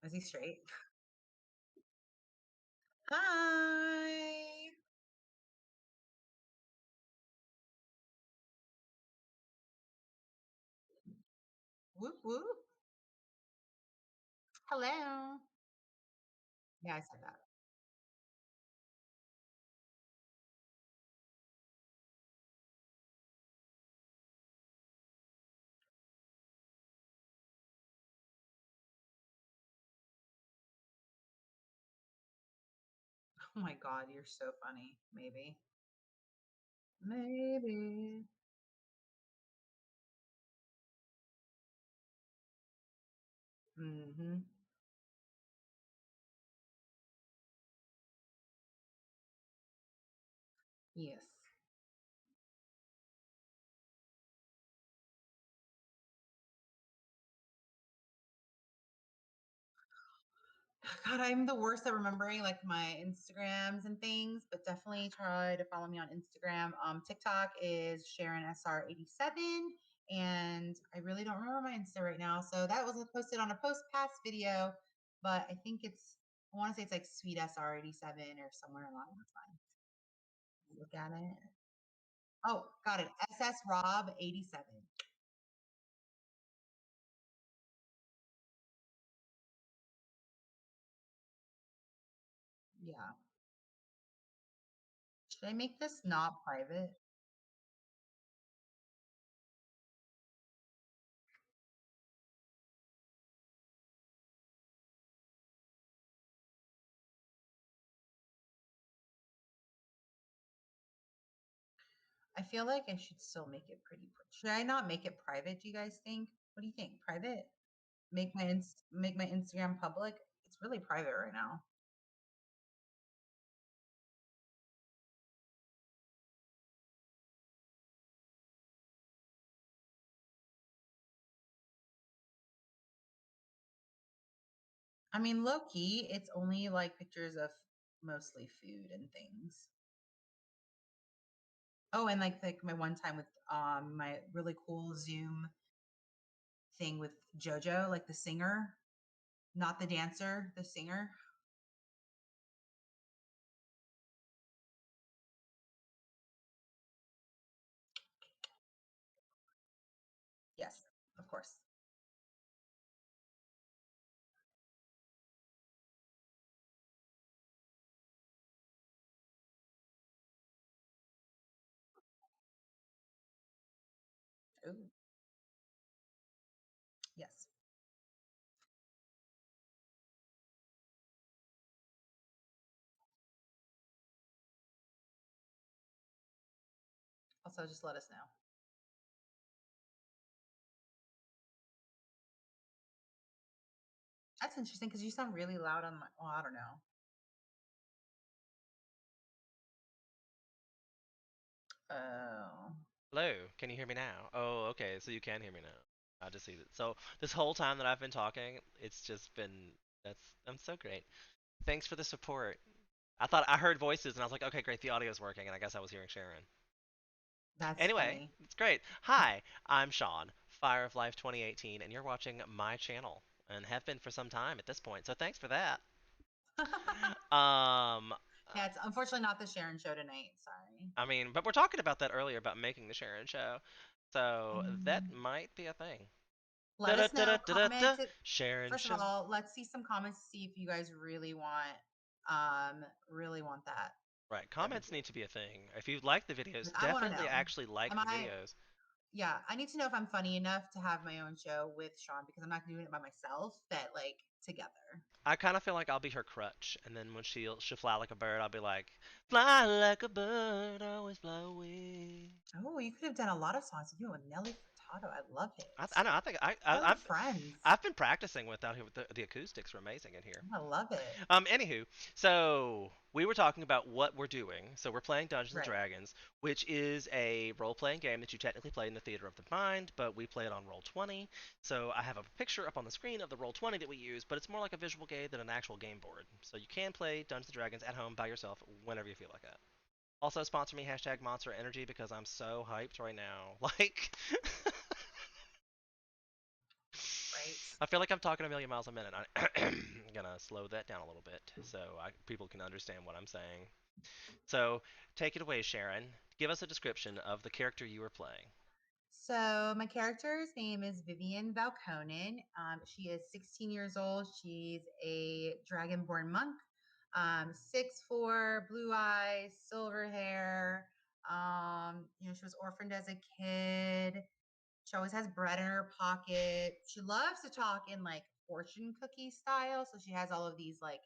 Is he straight? Hi. Whoop whoop. Hello. Yeah, I said that. Oh my god, you're so funny. Maybe. Maybe. Mm-hmm. Yes. God, I'm the worst at remembering like my Instagrams and things, but definitely try to follow me on Instagram. TikTok is Sharon SR87, and I really don't remember my Insta right now. So that was posted on a post past video, but I think I want to say it's like Sweet SR87 or somewhere along those lines. Look at it. Oh, got it. SS Rob 87. Yeah. Should I make this not private? I feel like I should still make it pretty. Should I not make it private? Do you guys think? What do you think? Private? Make my Instagram public? It's really private right now. I mean, low key, it's only like pictures of mostly food and things. Oh, and like my one time with my really cool Zoom thing with JoJo, like the singer, not the dancer, the singer. Yes, of course. Ooh, yes. Also, just let us know. That's interesting because you sound really loud on my. Well, I don't know. Oh, Hello, can you hear me now? Oh, okay, so you can hear me now. I just see that. So this whole time that I've been talking, it's just been I'm so great. Thanks for the support. I thought I heard voices and I was like, okay, great, the audio's working, and I guess I was hearing Sharon. that's Anyway, funny. it's great. Hi, I'm Sean, Fire of Life 2018, and you're watching my channel and have been for some time at this point. So thanks for that. Um, Yeah, it's unfortunately not the Sharon show tonight. Sorry. I mean, but we're talking about that earlier about making the Sharon show, so that Mm. might be a thing. Da Let da us da da know. da da. Comment it. Sharon First of show. all, let's see some comments to see if you guys really want that. Right, That'd be comments need cool. to be a thing. If you like the videos, Like, I want to definitely know. actually like Am the I? videos. Yeah, I need to know if I'm funny enough to have my own show with Sean because I'm not doing it by myself. That like together. I kind of feel like I'll be her crutch, and then when she'll fly like a bird, I'll be like, fly like a bird, always fly away. Oh, you could have done a lot of songs with you with Nelly Furtado. I love I it. know. I think Why are we friends? I've been practicing with that. The acoustics are amazing in here. I love it. Anywho, so we were talking about what we're doing. So we're playing Dungeons and Right. Dragons, which is a role-playing game that you technically play in the theater of the mind, but we play it on Roll20. So I have a picture up on the screen of the Roll20 that we use, but it's more like a visual game than an actual game board. So you can play Dungeons and Dragons at home by yourself whenever you feel like that. Also, sponsor me hashtag Monster Energy because I'm so hyped right now. Like, right? I feel like I'm talking a million miles a minute. I'm gonna slow that down a little bit so people can understand what I'm saying. So, take it away, Sharon. Give us a description of the character you are playing. So my character's name is Vivian Valconen. She is 16 years old. She's a dragonborn monk. 6'4", blue eyes, silver hair. She was orphaned as a kid. She always has bread in her pocket. She loves to talk in like fortune cookie style. So she has all of these like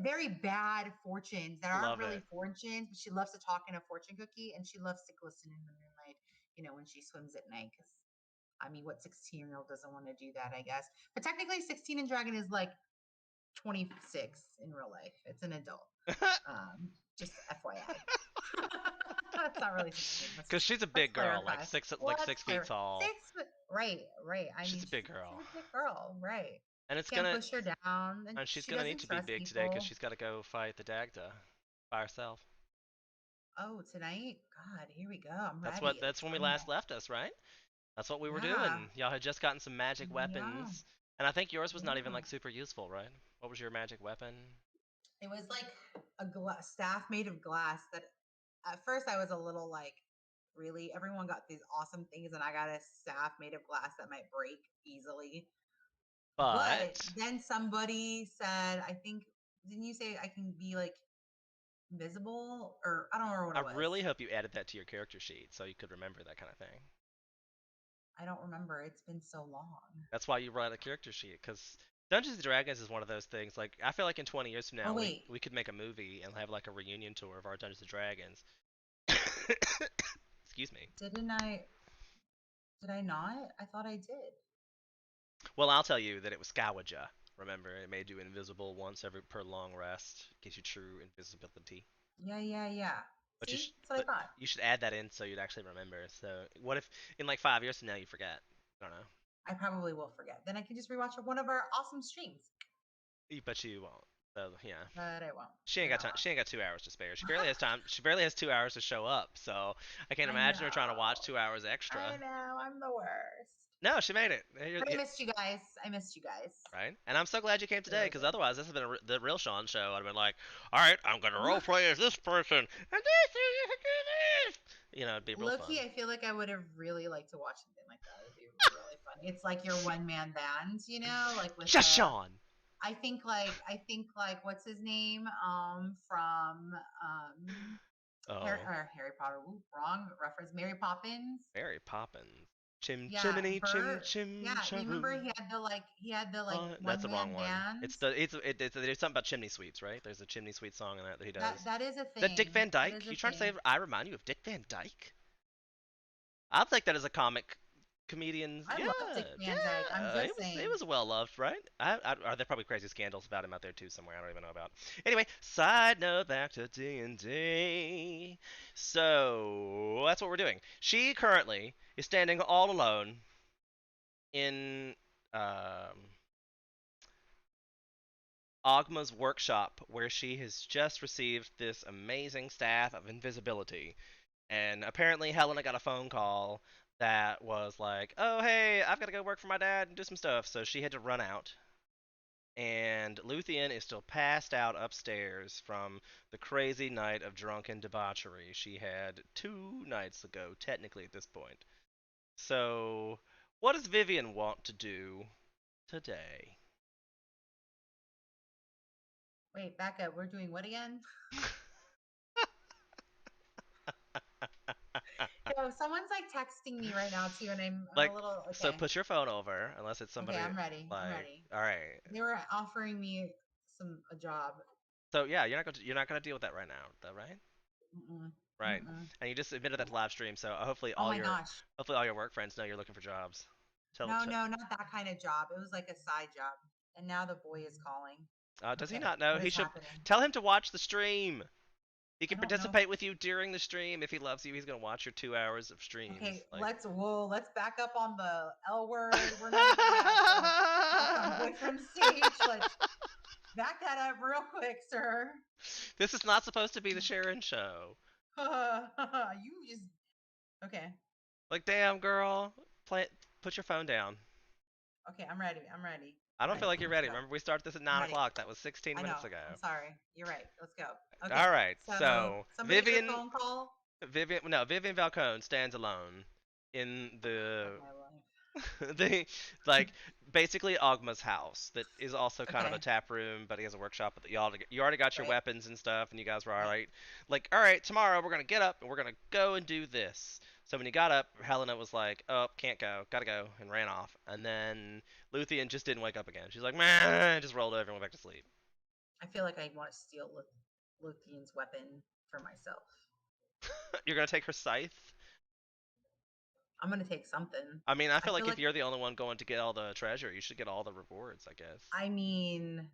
very bad fortunes that aren't Love really it. fortunes, but she loves to talk in a fortune cookie, and she loves to glisten in the moonlight, when she swims at night. Because I mean, what 16-year-old doesn't want to do that? I guess, but technically, 16 in Dragon is like 26 in real life. It's an adult. Just FYI. That's not really 16. Because she's a Let's big girl, clarify. like Let's 6 feet clarify. tall. 6 foot. Right, right. I She's mean, a big girl, she's a big girl, right? and it's Can't gonna push her down, and and she's she gonna need doesn't to be trust big today because people. she's got to go fight the Dagda by herself. Oh, tonight? God, here we go. I'm That's ready. what. That's Let's when we bring last it. left us, right? That's what we were Yeah. doing. Y'all had just gotten some magic Yeah. weapons, and I think yours was not even Yeah. like super useful, right? What was your magic weapon? It was like a staff made of glass that at first I was a little like, really? Everyone got these awesome things, and I got a staff made of glass that might break easily. But But then somebody said, I think, didn't you say I can be like invisible? Or I don't remember what I it was. really hope you added that to your character sheet so you could remember that kind of thing. I don't remember. It's been so long. That's why you write a character sheet, because Dungeons and Dragons is one of those things. Like I feel like in 20 years from Oh, now, we wait. we could make a movie and have like a reunion tour of our Dungeons and Dragons. Excuse me. Didn't I? Did I not? I thought I did. Well, I'll tell you that it was Scawaja. Remember, it made you invisible once every per long rest, gives you true invisibility. Yeah, yeah, yeah. But See? That's what I but thought. you should add that in so you'd actually remember. So what if in like 5 years from now you forget? I don't know. I probably will forget. Then I can just rewatch one of our awesome streams. But you won't. So yeah. But I won't. She ain't But got I time. won't. She ain't got 2 hours to spare. She barely has time. She barely has 2 hours to show up. So I can't I imagine her trying to watch know. 2 hours extra. I know. I'm the worst. No, she made it. But I missed you guys. I missed you guys. Right? And I'm so glad you came today, Really because did. otherwise this has been the real Sean show. I'd have been like, all right, I'm gonna roleplay as this person, and this, and you can do this. It'd be real fun. Loki, I feel like I would have really liked to watch something like that. It'd be really funny. It's like your one man band, like with Just Sean. I think like what's his name? From Oh, Harry Potter. Ooh, wrong reference. Mary Poppins. Mary Poppins. Chim Yeah, chimney chim Bert. chim Yeah, chahoo. remember he had the That's one the wrong man one. band. There's something about chimney sweeps, right? There's a chimney sweep song in that he That does. that is a That Dick thing. Van That Dyke? is a You trying to say thing. I remind you of Dick Van Dyke? I'll take that as a comic comedian's. I Yeah, love Dick Van Dyke. I'm yeah. just It saying. was well loved, right? Are there probably crazy scandals about him out there too somewhere? I don't even know about. Anyway, side note, back to D&D. So that's what we're doing. She currently is standing all alone in Ogma's workshop, where she has just received this amazing staff of invisibility. And apparently, Helena got a phone call that was like, "Oh, hey, I've got to go work for my dad and do some stuff." So she had to run out. And Luthien is still passed out upstairs from the crazy night of drunken debauchery she had 2 nights ago, technically at this point. So, what does Vivian want to do today? Wait, back up. We're doing what again? Yo, someone's like texting me right now too, and I'm a Like, little so okay. put your phone over, unless it's Okay, somebody I'm ready. I'm like, ready. all right. They were offering me a job. So yeah, you're not gonna deal with that right now, though, right? Mm-mm, Right. mm-mm. And you just admitted that to live stream, so Oh my gosh. hopefully all your work friends know you're looking for jobs. No, no, not that kind of job. It was like a side job. And now the boy is calling. does he Okay, not know? what He is should happening? tell him to watch the stream. He I can don't know. participate with you during the stream. If he loves you, he's gonna watch your 2 hours of streams. Okay, Like, let's back up on the L word. We're never gonna have boy from stage. Let's back that up real quick, sir. this is not supposed to be the Sharon show. You just okay. Like, damn girl, put your phone down. Okay, I'm ready. I'm ready. I I'm don't feel ready. like you're Let's ready. go. Remember, we started this at I'm 9 ready. o'clock. That was 16 I know. minutes ago. I'm sorry. You're right. Let's go. All Okay. right. So So somebody get a Vivian, phone call. Vivian Falcone stands alone in Of the my life. the like basically Ogma's house that is also kind of a Okay. tap room, but he has a workshop. But you already got your Right. weapons and stuff, and you guys were all Right. right. Like, all right, tomorrow we're gonna get up and we're gonna go and do this. So when you got up, Helena was like, "Oh, can't go, gotta go," and ran off. And then Luthien just didn't wake up again. She's like, "Man," just rolled over and went back to sleep. I feel like I want to steal Luthien's weapon for myself. You're gonna take her scythe. I'm gonna take something. I mean, I I feel feel like if like you're the only one going to get all the treasure, you should get all the rewards, I guess. I mean,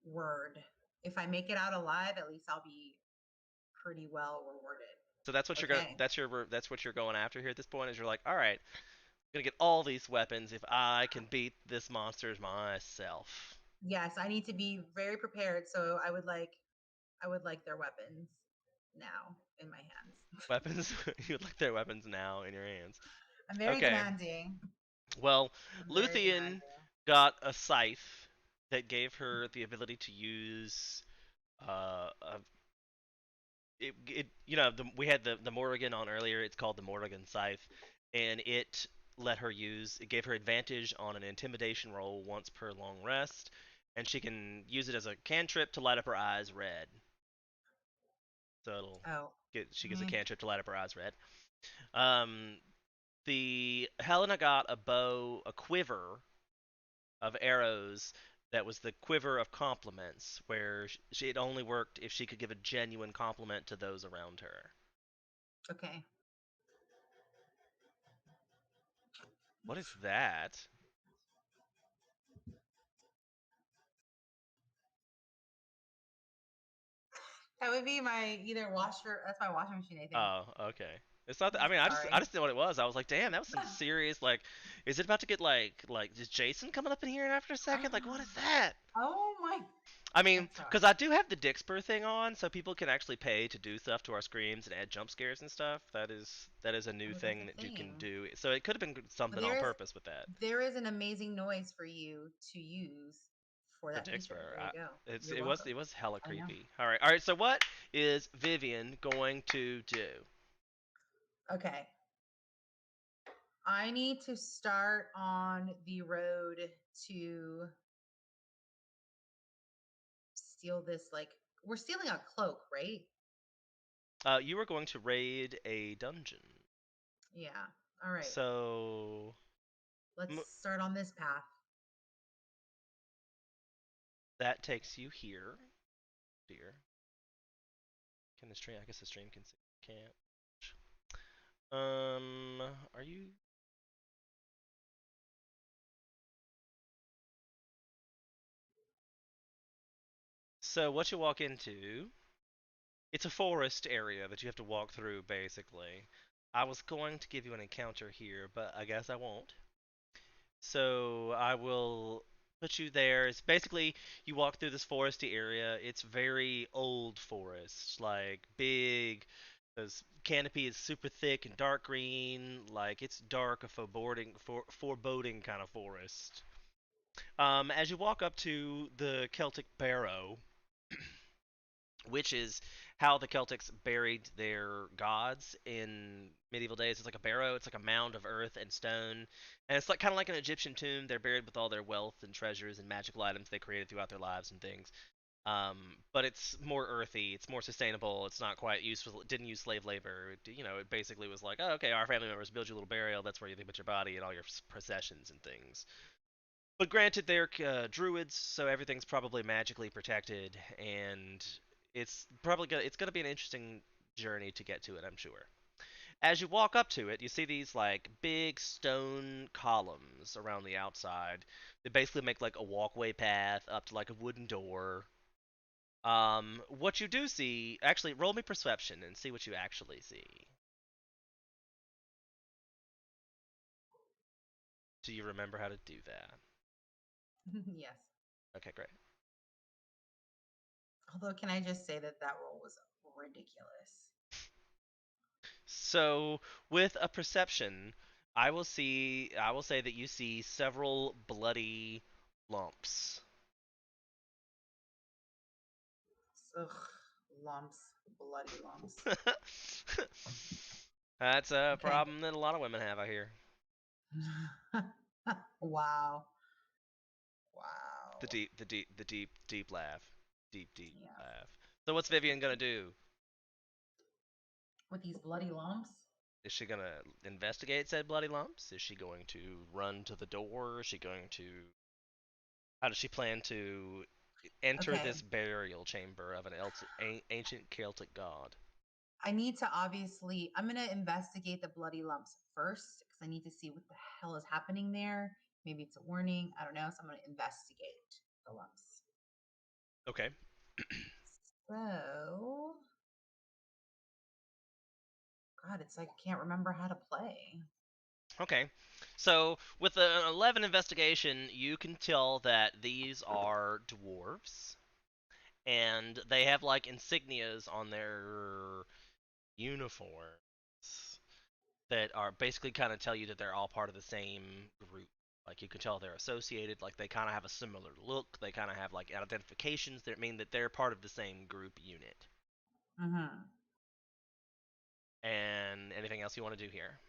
word. If I make it out alive, at least I'll be pretty well rewarded. So that's what you're going. Okay. That's what you're going after here at this point. Is you're like, all right, I'm gonna get all these weapons if I can beat this monster myself. Yes, I need to be very prepared. So I would like their weapons now in my hands. Weapons. You would like their weapons now in your hands. I'm very Okay. demanding. Well, I'm very Luthien demanding. got a scythe that gave her the ability to use a we had the Morrigan on earlier. It's called the Morrigan Scythe, and it gave her advantage on an intimidation roll once per long rest, and she can use it as a cantrip to light up her eyes red. So Oh, she gets a mm, cantrip to light up her eyes red. Um, the Helena got a quiver of arrows that was the quiver of compliments, where it only worked if she could give a genuine compliment to those around her. okay. What is that? That would be my either washer. That's my washing machine, I think. Oh, okay. It's not. I mean, I Sorry. just didn't know what it was. I was like, damn, that was some serious. Like, is it about to get like is Jason coming up in here after a second? Like, what is that? Oh my, I mean, that's rough. because I do have the Dixper thing on, so people can actually pay to do stuff to our screams and add jump scares and stuff. That is a new Oh, that's thing a that you can thing. do. So it could have been But something on purpose with that there is an amazing noise for you to use for for that feature. Dixper. There you go. You're It was welcome. hella I know. creepy. All right. So what is Vivian going to do? Okay. I need to start on the road to steal this. Like, we're stealing a cloak, right? You are going to raid a dungeon. Yeah. All right. So Let's start on this path. that takes you here, dear. Can the stream? I guess the stream can see. Can't. Are you? So what you walk into? It's a forest area that you have to walk through, basically. I was going to give you an encounter here, but I guess I won't. So I will put you there. It's basically you walk through this foresty area. It's very old forest, like big. The canopy is super thick and dark green, like it's dark, a foreboding kind of forest. As you walk up to the Celtic Barrow, which is how the Celtics buried their gods in medieval days. It's like a barrow. It's like a mound of earth and stone, and it's like kind of like an Egyptian tomb. They're buried with all their wealth and treasures and magical items they created throughout their lives and things. But it's more earthy. It's more sustainable. It's not quite useful. It didn't use slave labor. It basically was like, oh, okay, our family members build you a little burial. That's where you put your body and all your possessions and things. But granted, they're druids, so everything's probably magically protected, and it's gonna be an interesting journey to get to it, I'm sure. As you walk up to it, you see these like big stone columns around the outside. They basically make like a walkway path up to like a wooden door. What you do see, actually, roll me perception and see what you actually see. Do you remember how to do that? Yes. Okay, great. Although, can I just say that that roll was ridiculous? So, with a perception, I will say that you see several bloody lumps. Ugh, lumps, bloody lumps. That's a Okay. problem that a lot of women have, I hear. Wow. The Wow. deep, the deep, the deep, deep laugh. Deep, deep Yeah. laugh. So what's Vivian gonna do? With these bloody lumps. Is she gonna investigate said bloody lumps? Is she going to run to the door? Is she going to? How does she plan to enter Okay. this burial chamber of an ancient Celtic god? I need to obviously, I'm going to investigate the bloody lumps first because I need to see what the hell is happening there. Maybe it's a warning. I don't know. So I'm going to investigate the lumps. Okay. So, God, it's like I can't remember how to play. Okay. So with an 11 investigation, you can tell that these are dwarves, and they have like insignias on their uniforms that are basically kind of tell you that they're all part of the same group. Like you can tell they're associated, like they kind of have a similar look. They kind of have like identifications that mean that they're part of the same group unit. Mm-hmm. And anything else you want to do here?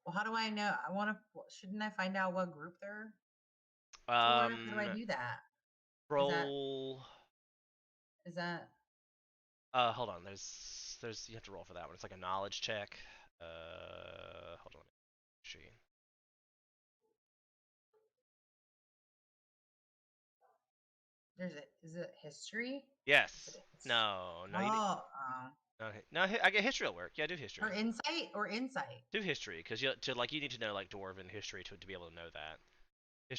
Well, how do I know? I want to, shouldn't I find out what group they're for? How do I Um, do that? Is that, roll. is that, Hold on. There's you have to roll for that one. It's like a knowledge check. Hold on. Let me show you. is it history? Is it Yes. a history? No. No. You need. Oh, No. No. I get history will work. Yeah, do or history. insight or insight. Do history because you need to know like dwarven history to be able to know that.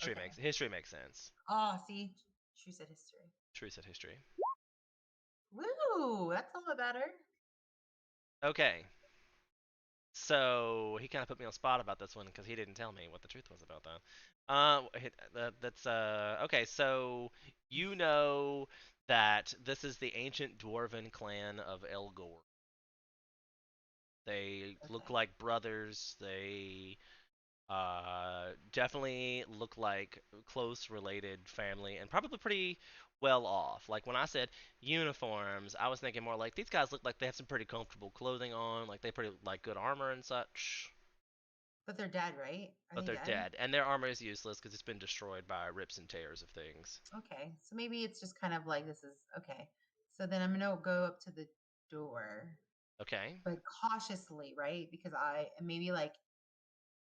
Okay. History makes sense. Oh, see, she said history. True said history. Woo, that's a little better. Okay. So he kind of put me on spot about this one because he didn't tell me what the truth was about that. That's okay. So you know that this is the ancient dwarven clan of Elgor. They look Okay. like brothers. They definitely look like close related family and probably pretty well off. Like when I said uniforms, I was thinking more like these guys look like they have some pretty comfortable clothing on, like they pretty like good armor and such. But they're dead, right? Are But they they're dead? dead, and their armor is useless because it's been destroyed by rips and tears of things. Okay. So maybe it's just kind of like this is okay. So then I'm gonna go up to the door, Okay. but cautiously, right? Because I maybe like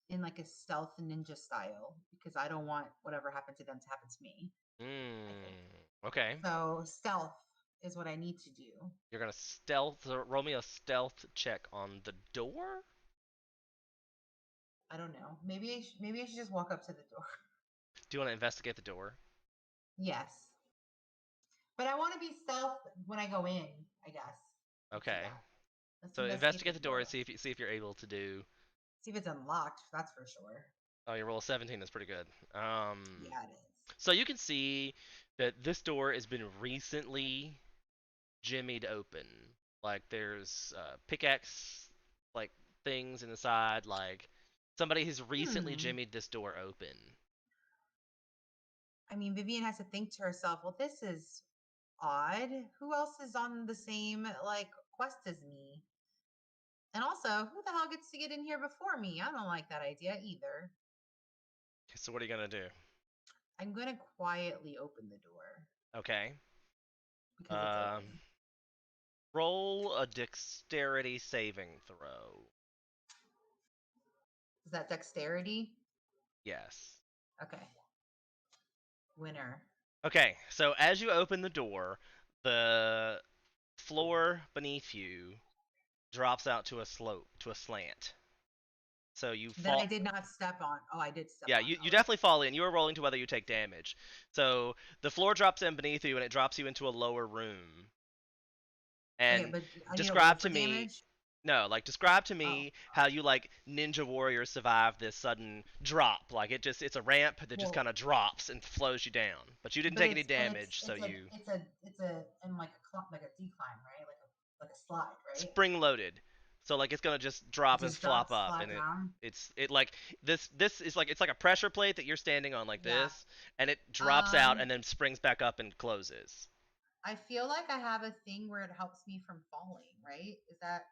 in like a stealth ninja style, because I don't want whatever happened to them to happen to me, I think. Okay. So stealth is what I need to do. You're gonna stealth. Roll me a stealth check on the door. I don't know. Maybe I should just walk up to the door. Do you want to investigate the door? Yes. But I want to be stealth when I go in, I guess. Let's do Okay. that. Let's So investigate the investigate the door and door. see if you're able to do. See if it's unlocked, that's for sure. Oh, your roll 17 is pretty good. Yeah, it is. So you can see that this door has been recently jimmied open. Like there's pickaxe like things in the side. Like somebody has recently Hmm. jimmied this door open. I mean, Vivian has to think to herself, well, this is odd. Who else is on the same like quest as me? And also, who the hell gets to get in here before me? I don't like that idea either. So what are you gonna do? I'm gonna quietly open the door Okay. because it's Um, open. roll a dexterity saving throw. Is that dexterity? Yes. Okay. Winner. Okay. So as you open the door, the floor beneath you drops out to a slope, to a slant. So you That I fall. did not step on. Oh, I did step Yeah, on. you Okay. definitely fall in. You are rolling to whether you take damage. So the floor drops in beneath you and it drops you into a lower room. Okay, And but I need to roll describe for to me, damage. no, like describe to Oh, me how you like ninja warrior survive this sudden drop. Like it's a ramp that just kind well, of drops and flows you down. But you didn't but take any it's damage, so you it's a and like a like a decline, right? Like a slide, right? spring loaded. So like it's gonna just It drop and just flop drops up, flat and down. it like this is like it's like a pressure plate that you're standing on like Yeah. this, and it drops out Um, and then springs back up and closes. I feel like I have a thing where it helps me from falling, right? Is that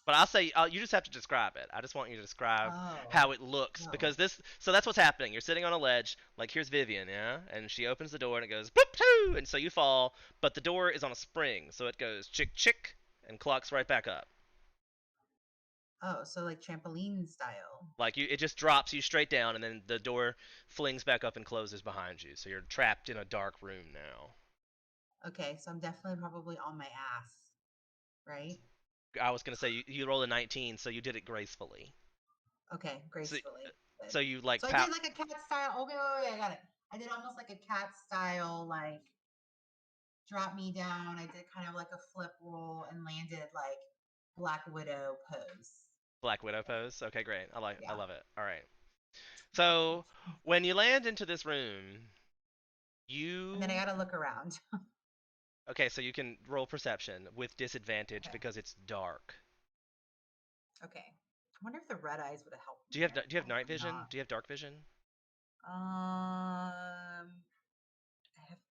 But I'll say you just have to describe it. I just want you to describe oh how it looks no. because this. So that's what's happening. You're sitting on a ledge. Like here's Vivian, yeah, and she opens the door and it goes boop too, and so you fall. But the door is on a spring, so it goes chick chick and clocks right back up. Oh, so like trampoline style. Like it just drops you straight down, and then the door flings back up and closes behind you. So you're trapped in a dark room now. Okay, so I'm definitely probably on my ass, right? I was gonna say you rolled a 19, so you did it gracefully. Okay, So gracefully. Good. so you like So I did like a cat style. Okay, wait, I got it. I did almost like a cat style, like drop me down. I did kind of like a flip roll and landed like Black Widow pose. Black Widow pose. Okay, great. I Yeah. love it. All right. So when you land into this room, And then I you got to look around. okay, so you can roll perception with disadvantage Okay. because it's dark. Okay. I wonder if the red eyes would have helped Do me you have there. do you have night Probably vision? not. Do you have dark vision?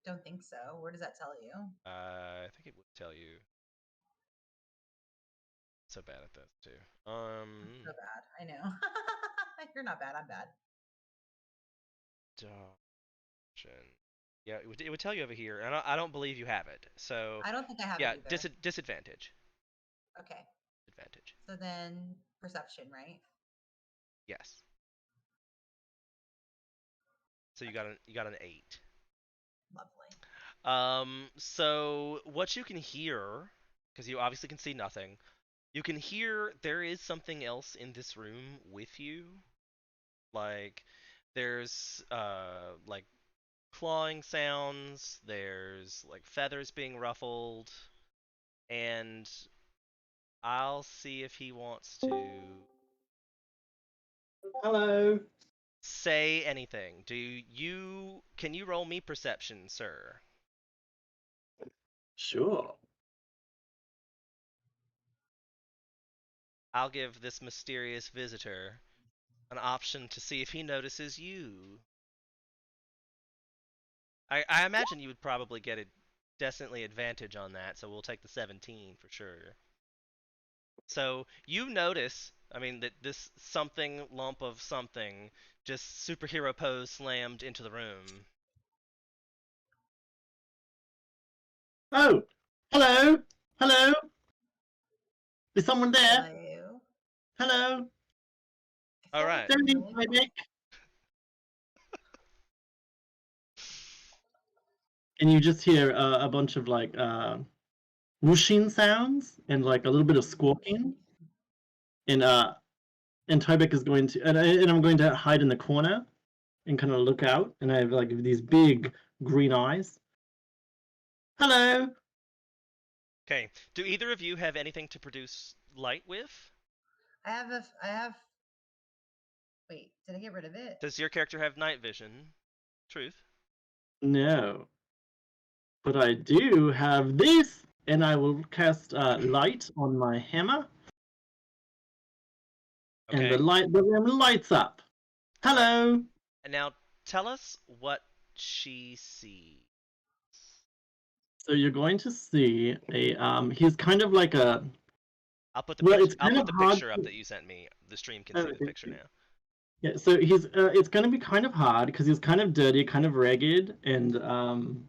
Don't think so. Where does that tell you? I think it would tell you. So bad at this too. I'm so bad. I know. You're not bad. I'm bad. Dark vision. Yeah, it would tell you over here, and I don't believe you have it. So I don't think I have it yeah, either. disadvantage. Okay. Advantage. So then perception, right? Yes. So you Okay. got an 8. Lovely. So what you can hear, because you obviously can see nothing, you can hear there is something else in this room with you. Like there's like clawing sounds, there's like feathers being ruffled, and I'll see if he wants to Hello. say anything. Can you roll me perception, sir? Sure. I'll give this mysterious visitor an option to see if he notices you. I imagine you would probably get a definitely advantage on that, so we'll take the 17 for sure. So you notice, I mean, that this something lump of something just superhero pose slammed into the room. Oh, hello. Hello. Is someone there? Hello. Hello. I All feel like right. I'm Standing really by Nick. And you just hear a bunch of like whooshing sounds and like a little bit of squawking. And Tybeck is going to and I'm going to hide in the corner and kind of look out. And I have like these big green eyes. Hello. Okay. Do either of you have anything to produce light with? I have wait, did I get rid of it? Does your character have night vision? Truth. No, but I do have this, and I will cast light on my hammer. And Okay. the room lights up. Hello. And now tell us what she sees. So you're going to see a he's kind of like a well, it's I'll kind put of the hard picture up to, that you sent me. The stream can see the okay. picture now. Yeah, so he's it's going to be kind of hard because he's kind of dirty, kind of ragged, and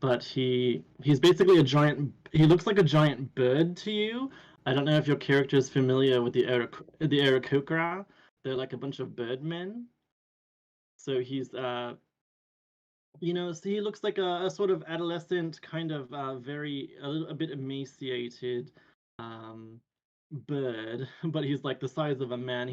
but he's basically a giant. He looks like a giant bird to you. I don't know if your character is familiar with the Aarakocra. They're like a bunch of birdmen. So he's so he looks like a sort of adolescent, kind of a bit emaciated um, bird, but he's like the size of a man.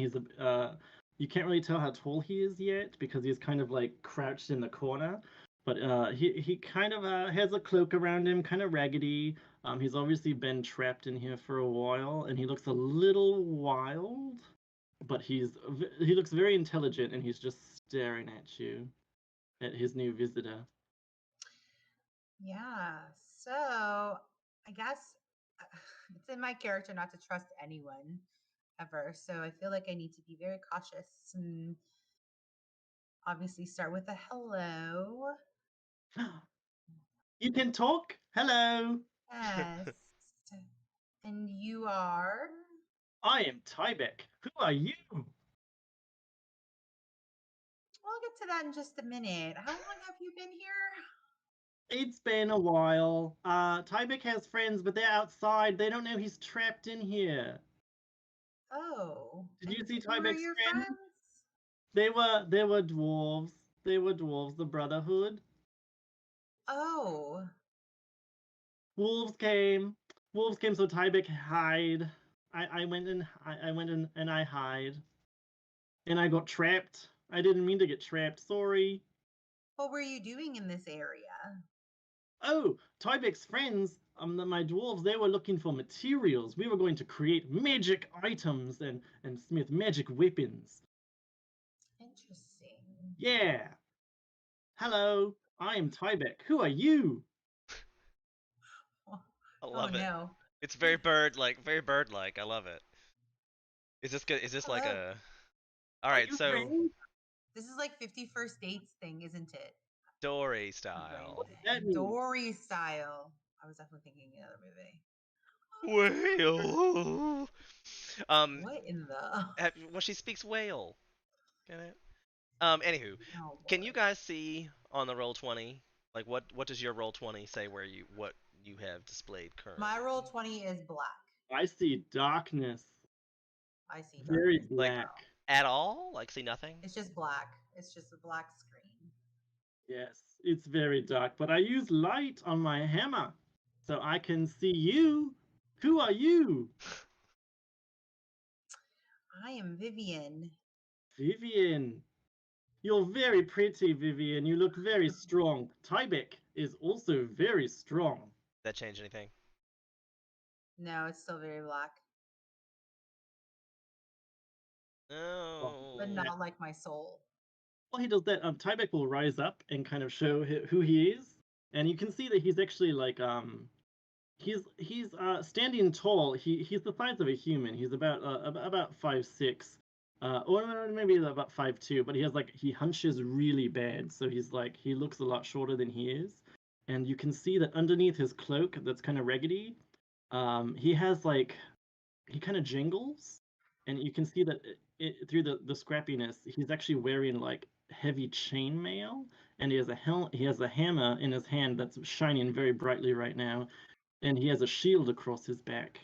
You can't really tell how tall he is yet because he's kind of like crouched in the corner. But he kind of has a cloak around him, kind of raggedy. He's obviously been trapped in here for a while, and he looks a little wild. But he looks very intelligent, and he's just staring at you at his new visitor. Yeah. So I guess it's in my character not to trust anyone. ever. So I feel like I need to be very cautious and obviously start with a hello. You can talk? Hello. Yes. And you are? I am Tybeck. Who are you? We'll get to that in just a minute. How long have you been here? It's been a while. Tybeck has friends, but they're outside. They don't know he's trapped in here. Oh. Did you And see who are Tybeck's your friends? friends? They were dwarves. They were dwarves, the Brotherhood. Oh. Wolves came. Wolves came, so Tybeck hide. I went in and I hide. And I got trapped. I didn't mean to get trapped. Sorry. What were you doing in this area? Oh, Tybeck's friends, my dwarves, they were looking for materials. We were going to create magic items and smith magic weapons. Interesting. Yeah. Hello, I am Tybeck. Who are you? I Oh love it. no. It's very bird-like, very bird-like. I love it. Is this good? Is this like Hello. a? All Are right, you so friends? This is like 51st Dates thing, isn't it? Dory My brain. style. That means Dory style. I was definitely thinking another movie. Whale. What in the? Well, she speaks whale. Get it? Anywho, Oh can you boy. guys see on the roll 20? Like, what does your roll 20 say where what you have displayed currently? My roll 20 is black. I see darkness. I see Very darkness. Like, black. at all? Like, see nothing? It's just black. It's just a black screen. Yes, it's very dark, but I use light on my hammer, so I can see you. Who are you? I am Vivian. Vivian. You're very pretty, Vivian. You look very strong. Tybeck is also very strong. That change anything? No, it's still very black, but No. not like my soul. While he does that, Tybeck will rise up and kind of show who he is, and you can see that he's actually like he's standing tall. He's the size of a human. He's about 5'6", or maybe about 5'2", but he hunches really bad, so he looks a lot shorter than he is. And you can see that underneath his cloak, that's kind of raggedy, he has he kind of jingles, and you can see that through the scrappiness, he's actually wearing like heavy chainmail, and he has a hammer in his hand that's shining very brightly right now, and he has a shield across his back.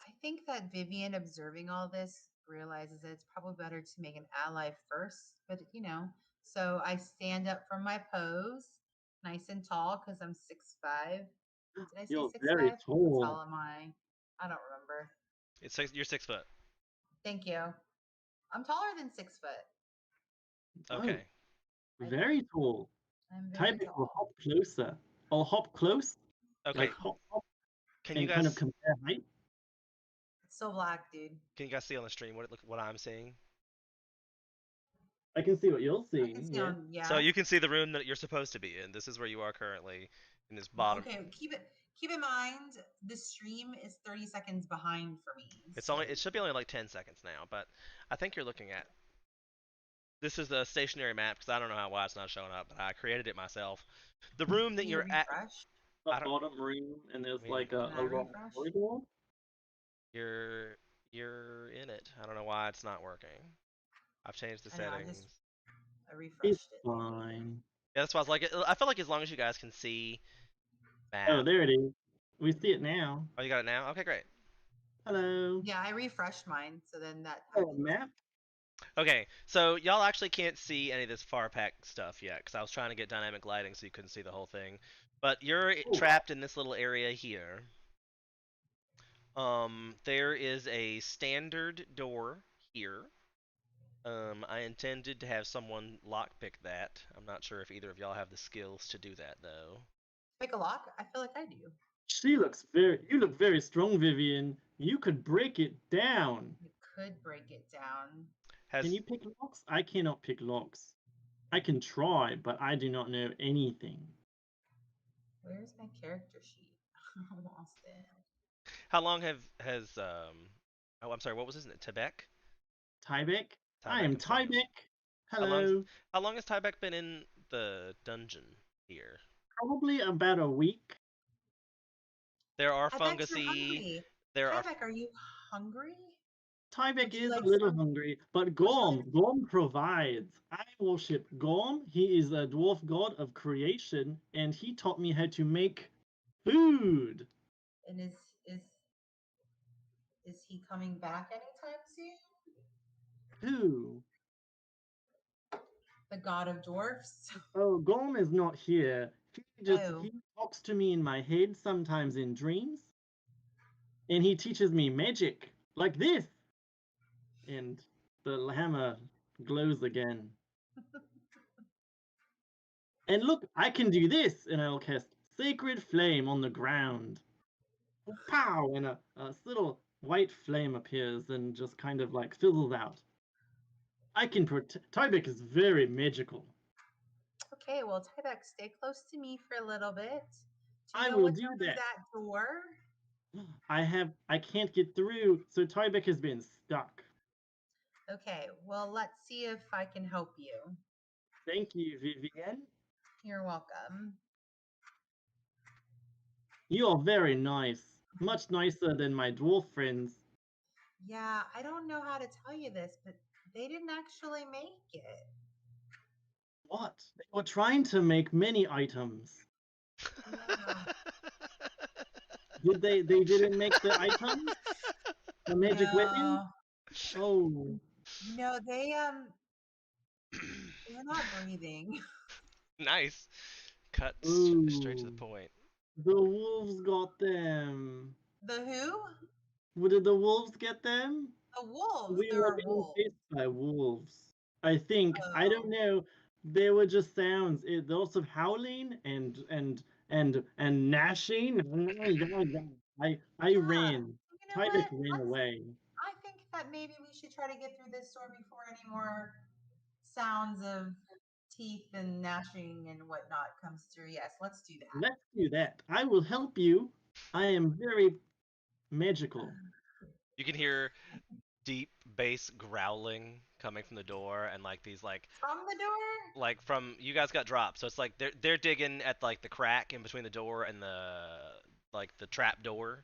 I think that Vivian, observing all this, realizes that it's probably better to make an ally first. But so I stand up from my pose, nice and tall, because I'm 6'5". Did I say You're six very five? How tall. tall am I? I don't remember. You're 6 foot. Thank you. I'm taller than 6 foot. Oh, Okay. I, very tall. I'm very Tybeck will tall. hop closer. I'll hop close, Okay. like hop, Can you and kind of guys compare height. It's so black, dude. see on the stream what I'm seeing? I can see what you're I can seeing. see Yeah. on, So yeah. you can see the room that you're supposed to be in. This is where you are currently in this bottom. Okay, keep in mind the stream is 30 seconds behind for me. It's So only it should be only like 10 seconds now, but I think you're looking at this is the stationary map because I don't know why it's not showing up, but I created it myself. The room that can you you're at, refresh? The I don't. bottom room, and I there's mean, like Can a I long refresh? corridor. you're in it. I don't know why it's not working. I've changed the I know, settings. I It's refreshed it. fine. Yeah, that's why I was like, I feel like as long as you guys can see Oh, map. there it is. We see it now. Oh, you got it now? Okay, great. Hello. Yeah, I refreshed mine, so then that Oh, happened. map. Okay, so y'all actually can't see any of this far pack stuff yet because I was trying to get dynamic lighting so you couldn't see the whole thing. But you're Ooh. trapped in this little area here. There is a standard door here. I intended to have someone lockpick that. I'm not sure if either of y'all have the skills to do that though. Pick a lock? I feel like I do. You look very strong, Vivian. You could break it down. I could break it down. Can Has you pick locks? I cannot pick locks. I can try, but I do not know anything. Where's my character sheet? I lost it. how long has Oh, I'm sorry. What was his name? Tebek? Tybeck. I Tybeck. am I'm sorry. Tybeck. How long? Hello. How long has Tybeck been in the dungeon here? Probably about a week. There are I bet you're fungusy. hungry. There are. Tyvek, are you hungry? Tybeck Would you is like a little some? hungry, but Would you like? Gorm provides. I worship Gorm. He is a dwarf god of creation, and he taught me how to make food. And is is he coming back anytime soon? Who? The god of dwarfs. Oh, Gorm is not here. Oh, He talks to me in my head, sometimes in dreams, and he teaches me magic like this. And the hammer glows again. And look, I can do this, and I'll cast Sacred Flame on the ground. Pow! And a little white flame appears and just kind of like fizzles out. I can protect. Tybeck is very magical. okay. Well, Tyvek, stay close to me for a little bit. Do you I know will what's do under that. that door? I can't get through, so Tybeck has been stuck. Okay. Well, let's see if I can help you. Thank you, Vivienne. You're welcome. You are very nice. Much nicer than my dwarf friends. Yeah, I don't know how to tell you this, but they didn't actually make it. What? They were trying to make many items. Yeah. Did they? They didn't make the items? The magic weapon? No. Oh. No, they're not breathing. Nice. Cut straight to the Ooh. point. The wolves got them. The who? Did the wolves get them? The wolves. We There were are being wolves. chased by wolves. I think. I don't Oh, know. They were just sounds. Lots of howling and gnashing. I yeah. ran. You know Tyvek what? ran away. I think that maybe we should try to get through this door before any more sounds of teeth and gnashing and whatnot comes through. Yes, let's do that. Let's do that. I will help you. I am very magical. You can hear deep bass growling coming from the door, and like these From the door? from you guys got dropped, so it's like they're digging at like the crack in between the door and the trap door,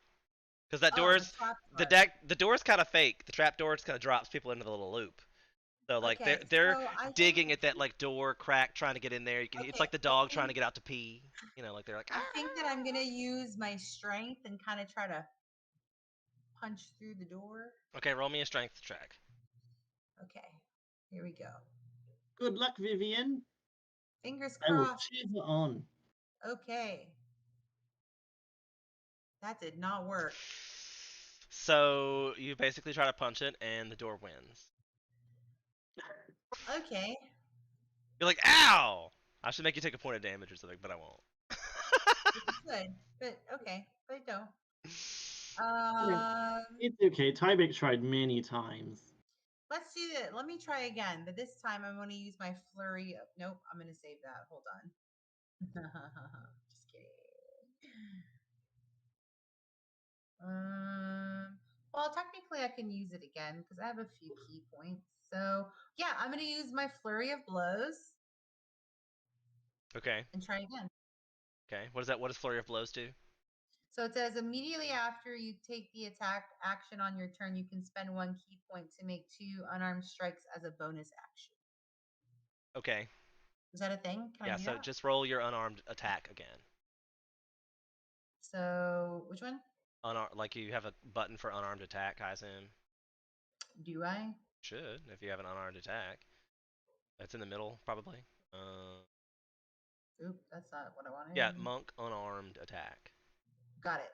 because that Oh, the door's trap the door. deck the door's kind of fake. The trap door just kind of drops people into the little loop. So like Okay, they're so I think digging at that like door crack, trying to get in there. You can it's okay, like the dog trying to get out to pee. You know, like they're like I think that I'm gonna use my strength and kind of try to punch through the door. Okay, roll me a strength check. Okay, here we go. Good luck, Vivian. Fingers I will crossed. cheer on. Okay, that did not work. So you basically try to punch it, and the door wins. Okay, You're like, ow! I should make you take a point of damage or something, but I won't. good, but okay, but don't. Yeah, it's okay. Tybeck tried many times. Let's do it. Let me try again, but this time I'm going to use my flurry of. Nope, I'm going to save that. Hold on. Just kidding. Well, technically I can use it again because I have a few key points. So yeah, I'm going to use my flurry of blows Okay. and try again. Okay. What is that? What does flurry of blows do? So it says immediately after you take the attack action on your turn, you can spend 1 key point to make 2 unarmed strikes as a bonus action. Okay. Is that a thing? Can I Yeah. do So that? just roll your unarmed attack again. So which one? Like you have a button for unarmed attack, I assume. Do I? Should, if you have an unarmed attack. That's in the middle, probably. Oop, that's not what I wanted. Yeah, monk unarmed attack. Got it.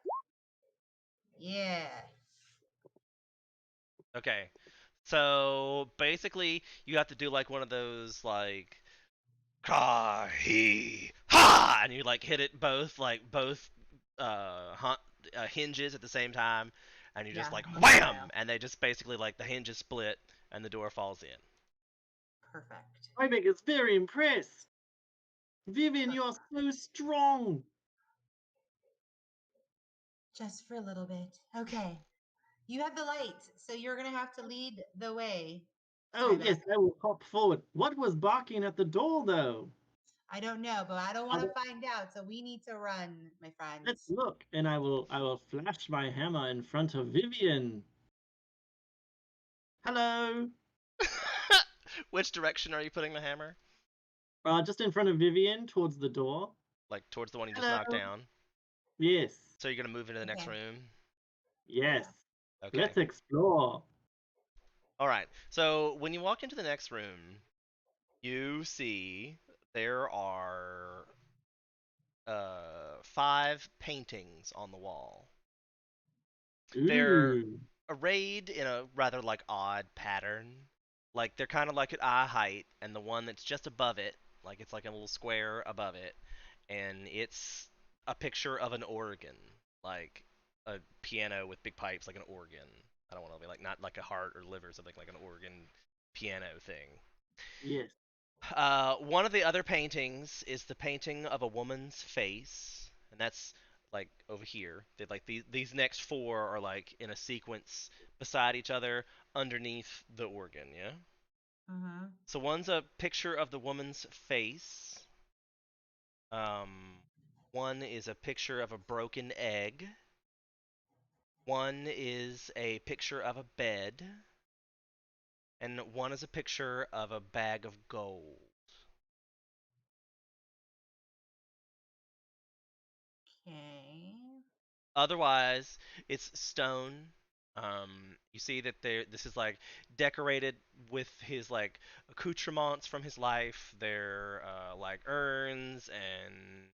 Yeah. Okay. So basically, you have to do like one of those like ka he ha, and you like hit it both hinges at the same time, and you just Yeah. like Monkey wham, style. and they just basically like the hinges split and the door falls in. Perfect. Tybeck is very impressed. Vivian, you are so strong. Just for a little bit. Okay. You have the light, so you're gonna have to lead the way. Oh, yes, Tyler. I will hop forward. What was barking at the door, though? I don't know, but I don't want to find out. So we need to run, my Let's friends. look, and I will flash my hammer in front of Vivian. Hello. Which direction are you putting the hammer? Just in front of Vivian, towards the door. Like towards the one you just Hello. knocked down? Yes. So you're gonna move into the next Okay. room? Yes. Okay. Let's explore. All right. So when you walk into the next room, you see there are 5 paintings on the wall. They're Ooh. arrayed in a rather like odd pattern. Like they're kind of like at eye height, and the one that's just above it, like it's like a little square above it, and it's a picture of an organ, like a piano with big pipes, like an organ. I don't want to be like not like a heart or liver, or something like an organ piano thing. Yes. One of the other paintings is the painting of a woman's face, and that's like over here. Like these next 4 are like in a sequence beside each other underneath the organ. Yeah. Mm-hmm. So one's a picture of the woman's face. Um, one is a picture of a broken egg. One is a picture of a bed, and one is a picture of a bag of gold. Okay. Otherwise, it's stone. You see that this is like decorated with his like accoutrements from his life. They're like urns and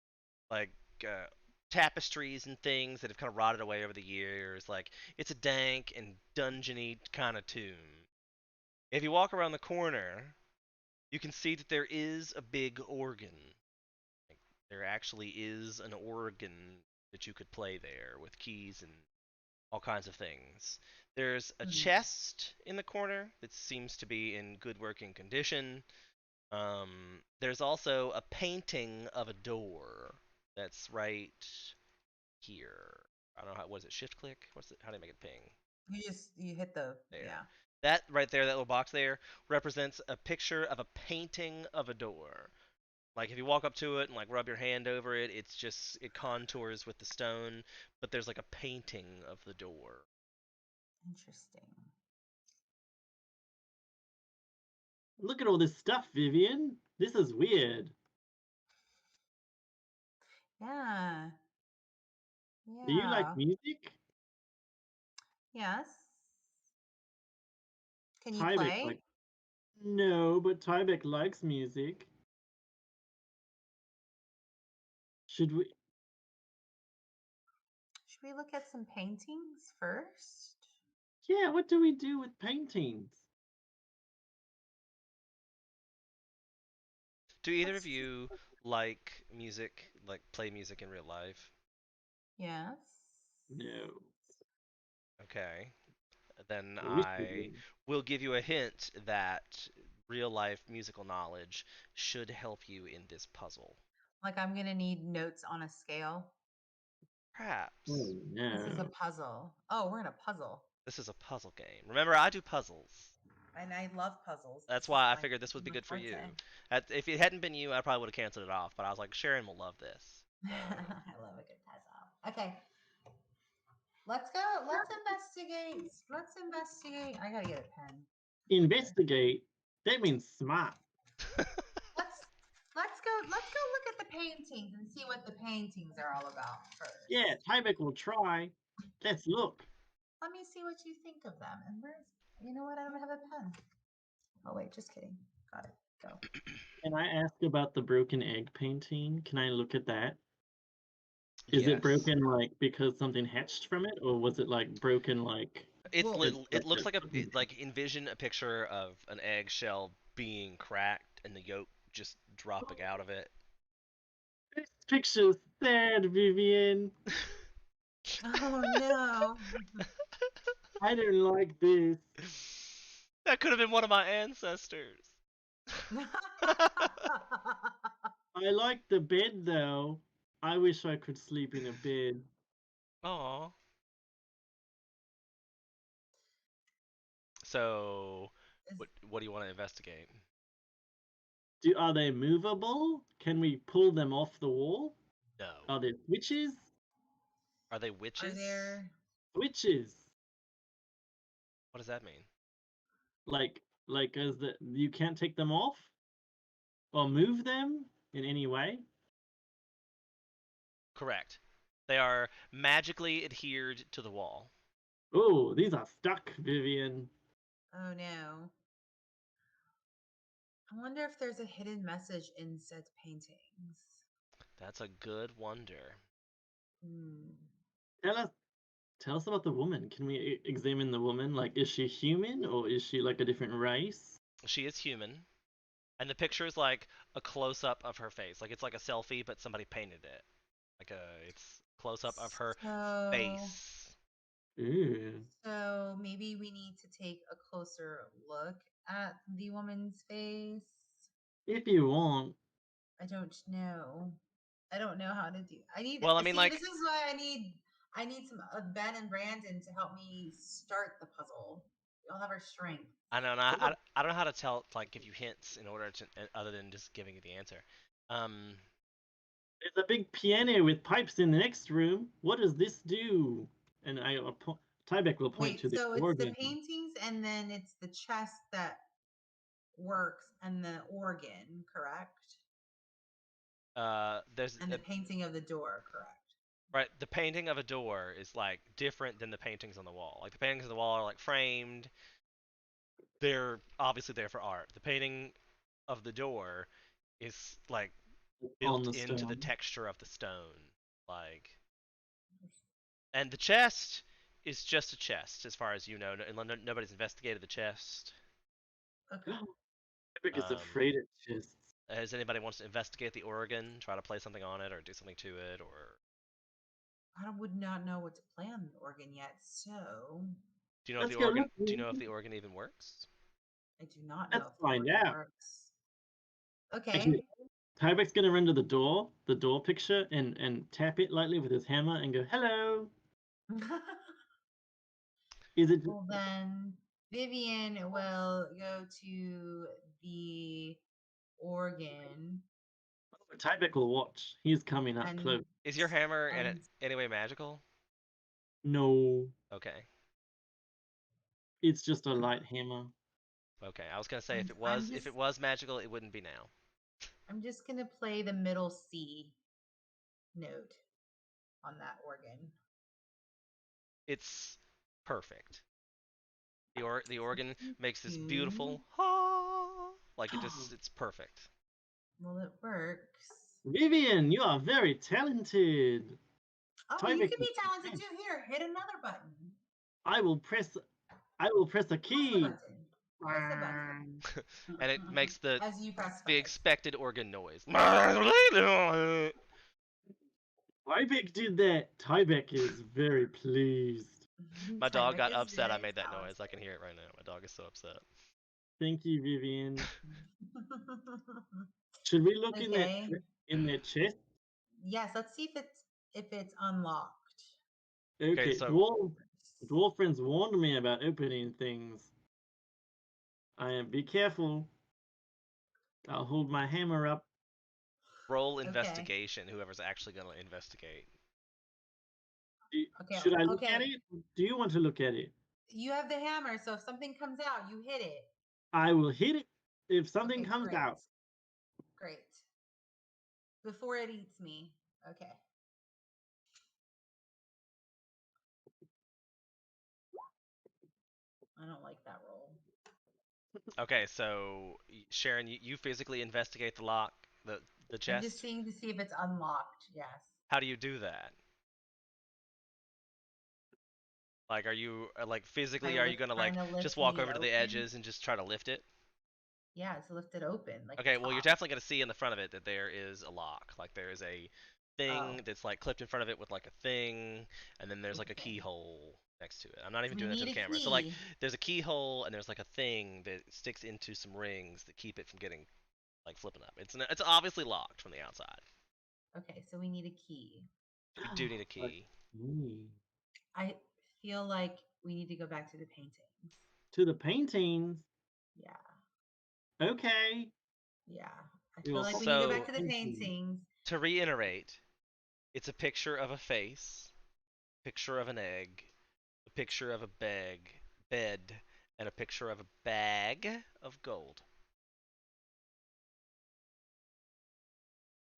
like uh, tapestries and things that have kind of rotted away over the years. Like it's a dank and dungeony kind of tomb. If you walk around the corner, you can see that there is a big organ. Like, there actually is an organ that you could play there with keys and all kinds of things. There's a Mm-hmm. chest in the corner that seems to be in good working condition. There's also a painting of a door that's right here. I don't know how. Was it shift click? What's it? How do you make it ping? You hit the There. yeah. That right there, that little box there, represents a picture of a painting of a door. Like if you walk up to it and like rub your hand over it, it's just it contours with the stone, but there's like a painting of the door. Interesting. Look at all this stuff, Vivian. This is weird. Yeah. Do you like Yeah. music? Yes. Can you Tyvek play? like no, but Tyvek likes music. Should we? Should we look at some paintings first? Yeah, what do we do with paintings? Do either of Let's see. you like music, like play music in real life? Yes. No. Okay. Then I wish we I did. will give you a hint that real life musical knowledge should help you in this puzzle. Like I'm gonna need notes on a scale. Perhaps. Oh This is a no. puzzle. Oh, we're in a puzzle. This is a puzzle game. Remember, I do puzzles. And I love puzzles. That's This is why I like figured this would be my good for you. forte. If it hadn't been you, I probably would have canceled it off. But I was like, Sharon will love this. So. I love a good puzzle. Okay. Let's go. Let's investigate. Let's investigate. I gotta get a pen. Investigate. That means smart. Let's let's go look at the paintings and see what the paintings are all about first. Yeah, Tyvek will try. Let's look. Let me see what you think of them. And where's you know what? I don't have a pen. Oh wait, just kidding. Got it. Go. Can I ask about the broken egg painting? Can I look at that? Is it Yes. broken like because something hatched from it, or was it like broken like Well, It looks like like envision a picture of an eggshell being cracked and the yolk just dropping out of it. this picture's sad, Vivian. oh no. I don't like this. That could have been one of my ancestors. I like the bed though. I wish I could sleep in a bed. Aw. So, Is, what do you want to investigate? Are they movable? Can we pull them off the wall? No. Are there switches? Are they are witches? there? Switches. What does that mean? Like as the you can't take them off or move them in any way? Correct. They are magically adhered to the wall. Oh, these are stuck, Vivian. Oh no. I wonder if there's a hidden message in said paintings. That's a good wonder. Hmm. Tell us about the woman. Can we examine the woman? Like, is she human or is she like a different race? She is human, and the picture is like a close up of her face. Like it's like a selfie, but somebody painted it. It's close up of her So, face. Ooh. so maybe we need to take a closer look at the woman's face. If you want. I don't know. I don't know how to do. I need. Well, I mean, See, this like, is why I need. I need some Ben and Brandon to help me start the puzzle. We all have our strengths. I don't know. I don't know how to tell, like, give you hints in order to, other than just giving you the answer. There's a big piano with pipes in the next room. What does this do? And Tybeck will point to Wait, the so it's the organ. paintings, and then it's the chest that works, and the organ, correct? There's And the painting of the door, correct? right. The painting of a door is like different than the paintings on the wall. Like the paintings on the wall are like framed. They're obviously there for art. The painting of the door is like On built the into the stone. texture of the stone. Like, and the chest is just a chest, as far as you know. Nobody's investigated the chest. Okay. Tybeck is Um, afraid of chests. has anybody wants to investigate the organ, try to play something on it, or do something to it, or I would not know what to play on the organ yet, so do you know if Let's the go organ? Do you know if looking. the organ even works? I do not know Let's if the find organ out. works. Actually, Okay. Tybeck's gonna run to the door picture, and tap it lightly with his hammer and go, "Hello." Is it? Well, then Vivian will go to the organ Tybeck will watch. He's coming up and close. Is your hammer in and any way magical? No, Okay. it's just a light hammer. Okay. I was gonna say I'm I'm if just it was magical, it wouldn't be now. I'm just gonna play the middle C note on that organ. It's perfect. The organ makes this Hmm. beautiful ha, like it's perfect. Well, it works. Vivian, you are very talented. Oh, you Tybeck can is be talented impressed. too. Here, hit another button. I will press. I will press a Press the key. button. Press the button. And it makes As you press the buttons. expected organ noise. Tybeck did that. Tybeck is very pleased. My dog Tyvek got is upset I very made that noise. I talented. can hear it right now. My dog is so upset. Thank you, Vivian. Should we look Okay. in that chest? Yes, let's see if it's unlocked. Okay, Okay, so dwarf friends warned me about opening things. I am be careful. I'll hold my hammer up. roll Okay. investigation. Whoever's actually gonna investigate. Okay. Should I look at Okay. it? Do you want to look at it? You have the hammer, so if something comes out, you hit it. I will hit it if something Okay, comes great. out. Great. Before it eats me. Okay. I don't like that roll. Okay, so Sharon, you physically investigate the lock, the I'm just chest. seeing to see if it's unlocked. Yes. How do you do that? Like, are you like physically? Are you gonna Trying like to just lift walk me over to the open. edges and just try to lift it? Yeah, it's lifted open, like the Okay, well you're top. definitely gonna see in the front of it that there is a lock. Like there is a Oh, thing that's like clipped in front of it with like a thing, and then there's like a okay. keyhole next to it. I'm not So even we doing that to need the a camera. So like key. there's a keyhole and there's like a thing that sticks into some rings that keep it from getting like flipping up. It's obviously locked from the outside. Okay, so we need a key. You do need a key. Mm. I feel like we need to go back to the paintings. To the paintings. Yeah. Okay. Yeah. I We feel will like we focus need to go on back So to the paintings. paintings. to reiterate, it's a picture of a face, picture of an egg, a picture of a bed, and a picture of a bag of gold.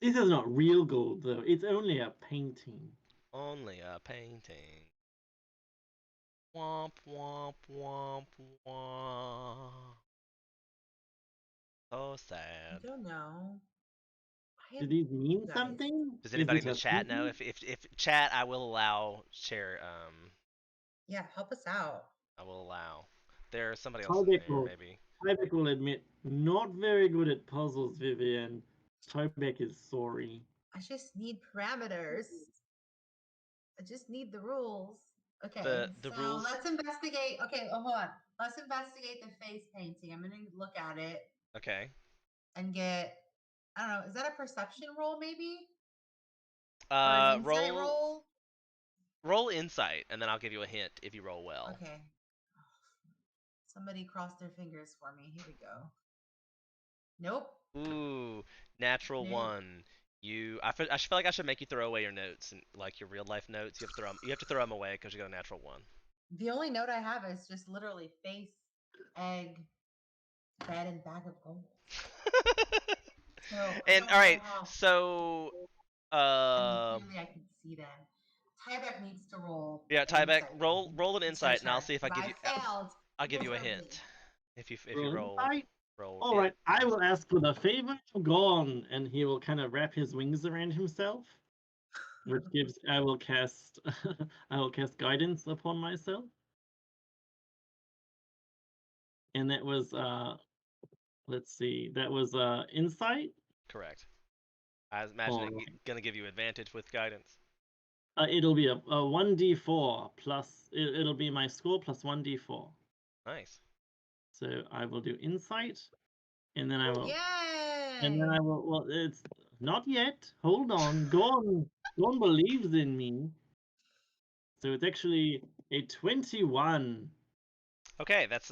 This is not real gold, though. It's only a painting. Only a painting. Womp womp womp womp. So I sad. don't know. I Do have these mean guys. something? Does Is anybody it in the a chat know? painting? If chat, I will allow share. Yeah, help us out. I will allow. There's somebody else in Tyvek there, will, maybe. Tyvek will admit, not very good at puzzles, Vivian. Tyvek is sorry. I just need parameters. I just need the rules. Okay, The so rules. let's investigate. Okay, hold on. Let's investigate the face painting. I'm gonna look at it Okay. and get. I don't know. Is that a perception roll, maybe, or an insight roll? Roll insight, and then I'll give you a hint if you roll well. Okay. Somebody crossed their fingers for me. Here we go. Nope. Ooh, natural Nope. one. I feel like I should make you throw away your notes and like your real life notes. You have to throw them away because you got a natural one. The only note I have is just literally face, egg, bed, and bag of gold. So I And don't all know right, how. so I mean, clearly I can see them. Tybeck needs to roll yeah, an Tybeck, insight. roll an It's your insight, and I'll turn see if I because give I you failed I'll give you a miserably. hint if you Roll roll insight? roll All right, I will insight. ask for the favor of Gorn, and he will kind of wrap his wings around himself, which gives I will cast I will cast guidance upon myself, and that was let's see, that was insight. Correct. I imagine All it right, gonna give you advantage with guidance. it'll be a 1d4 plus it'll be my score plus 1d4. Nice. So I will do insight, and then I will Yay! well, it's not yet. Hold on. Gorn believes in me. So it's actually a 21. Okay, that's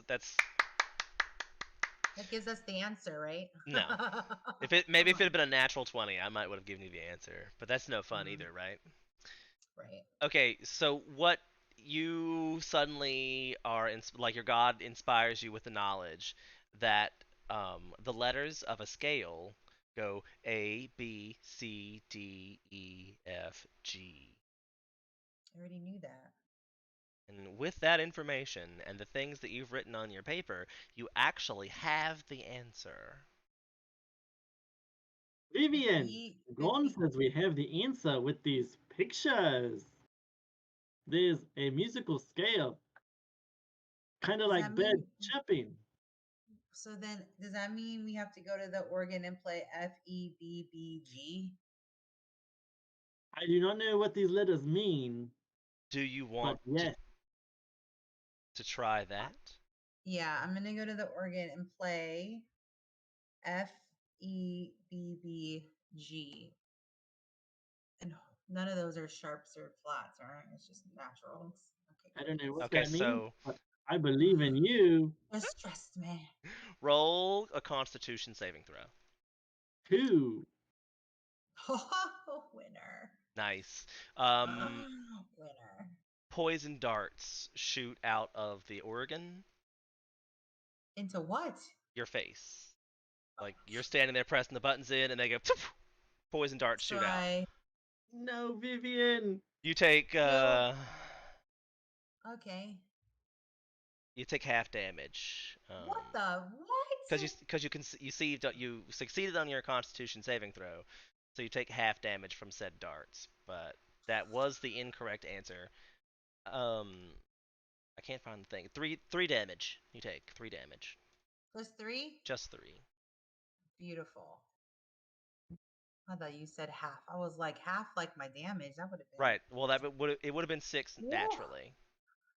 That gives us the answer, right? no. Maybe if it had been a natural 20, I might would have given you the answer. But that's no fun either, right? Right. Okay, so what you suddenly are like your god inspires you with the knowledge that the letters of a scale go A, B, C, D, E, F, G. I already knew that. And with that information and the things that you've written on your paper, you actually have the answer. Vivian, B, Gorn says we have the answer with these pictures. There's a musical scale, kind of does like that birds mean chirping. so then does that mean we have to go to the organ and play FEBBG? I do not know what these letters mean, Do you but want yes, to try that? Yeah, I'm gonna go to the organ and play FEBBG. And none of those are sharps or flats, right? It's just naturals. Okay, I great. don't know what Okay, that means, so but I believe in you. Just stressed me. roll a constitution saving throw. Two. Oh, winner. Nice. Winner. Poison darts shoot out of the organ, Into what? your face. Like you're standing there pressing the buttons in, and they go. Poof, poison darts So shoot out. I No, Vivian. You take kill. Okay. you take half damage. What the what? You succeeded on your Constitution saving throw, so you take half damage from said darts. But that was the incorrect answer. I can't find the thing. Three damage. You take 3 damage. Plus 3? Just 3. Beautiful. I thought you said half. I was like half like my damage. That would have been. Right. Well, that would have been 6 Whoa. naturally.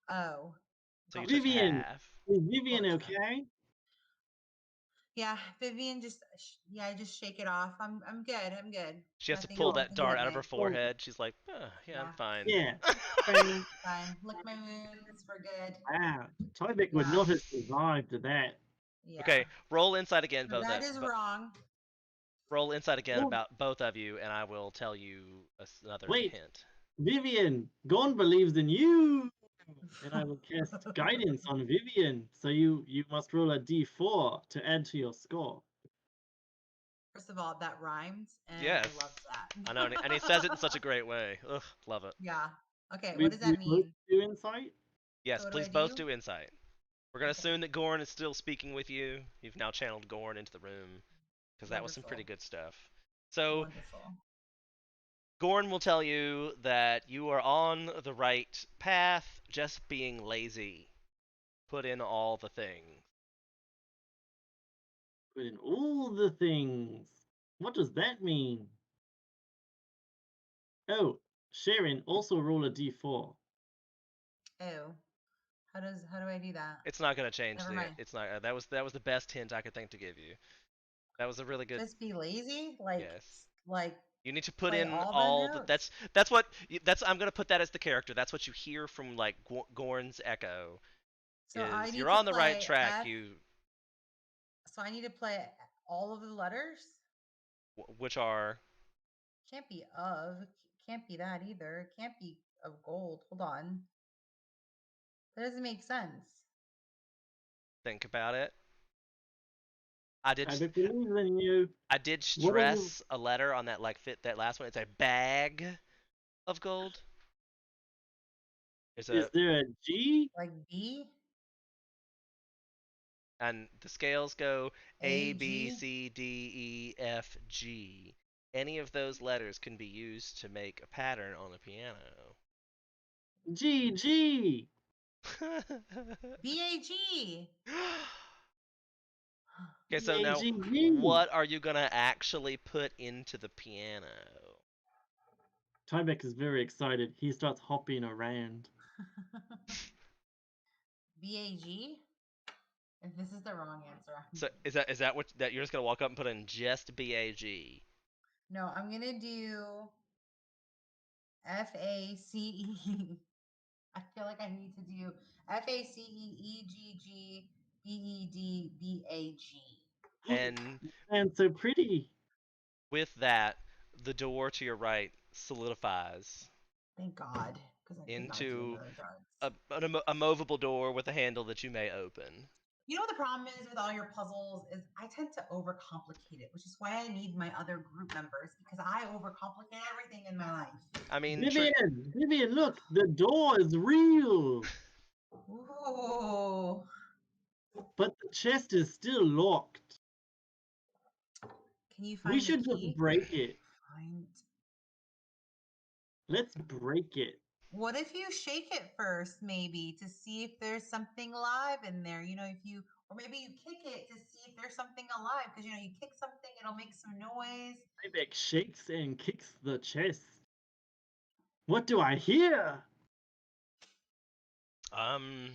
Oh. So you took Vivian, half. is Vivian Gotcha. okay? Yeah, Vivian, just shake it off. I'm good. I'm good. She has to Nothing, pull Oh, that nothing dart hit out of me. her forehead. She's like, yeah, I'm Yeah, fine. yeah. Bang. fine. Lick my wounds. We're good. Wow. Tyvek would Yeah, not have survived that. yeah. Okay, roll insight again, So that is wrong. roll insight again Oh, about both of you, and I will tell you another wait, hint. Vivian, Gorn believes in you. And I will cast guidance on Vivian. So you must roll a d4 to add to your score. First of all, that rhymes, and Yes, I love that. I know, and he says it in such a great way. Ugh, love it. Yeah. Okay, We what does that both mean? do insight. So Yes, what do I please both do? do insight. We're gonna Okay, assume that Gorn is still speaking with you. You've now channeled Gorn into the room because that was some pretty wonderful, good stuff. So wonderful. Gorn will tell you that you are on the right path, just being lazy. Put in all the things. Put in all the things. What does that mean? Oh, Sharon, also roll a d4. Oh, how do I do that? It's not gonna change Never the. mind. It's not. That was the best hint I could think to give you. That was a really good. Just be lazy, Yes. like You need to put play in all the all the. notes. That's what. That's I'm gonna put that as the character. That's what you hear from like Gorn's echo. So I Is need you're to on the right play track. F. You So I need to play all of the letters. which are Can't be of. Can't be that either. Can't be of gold. Hold on. That doesn't make sense. think about it. I did. I believe in you. I did What are you? stress a letter on that like fit that last one. It's a bag of gold. There's Is a there a G? Like B, and the scales go A A, B G. C D E F G. Any of those letters can be used to make a pattern on a piano. G G. B, A, G. Okay, B so A now G G. what are you gonna actually put into the piano? Tyvek is very excited. He starts hopping around. B, A, G. If this is the wrong answer, So is that what that you're just gonna walk up and put in just BAG? no, I'm gonna do FACE. I feel like I need to do FACEEGGBEDBAG. And And so pretty. with that, the door to your right solidifies Thank God, because I could not do into another darts. a movable door with a handle that you may open. You know what the problem is with all your puzzles is I tend to overcomplicate it, which is why I need my other group members because I overcomplicate everything in my life. I mean, Vivian, look, the door is real, Ooh. but the chest is still locked. Can you We find the should just key? break it. Find. Let's break it. What if you shake it first, maybe, to see if there's something alive in there? You know, if you, or maybe you kick it to see if there's something alive. Because, you know, you kick something, it'll make some noise. Tyvek shakes and kicks the chest. What do I hear? um,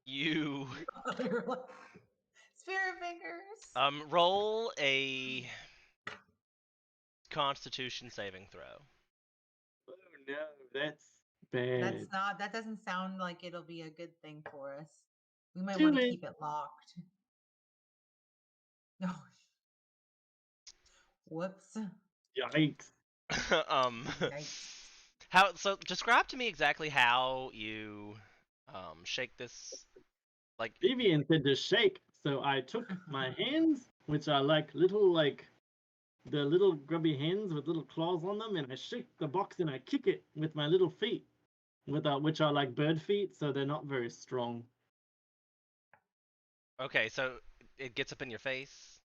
you Spirit fingers. roll a Constitution saving throw. Oh no, that's bad. That doesn't sound like it'll be a good thing for us. We might Do want to it. keep it locked. No. Whoops. Yikes. um, Yikes. how? So describe to me exactly how you shake this. Like, Vivian said to shake, so I took my hands, which are like little the little grubby hands with little claws on them, and I shake the box and I kick it with my little feet, which are like bird feet, so they're not very strong. okay, so it gets up in your face.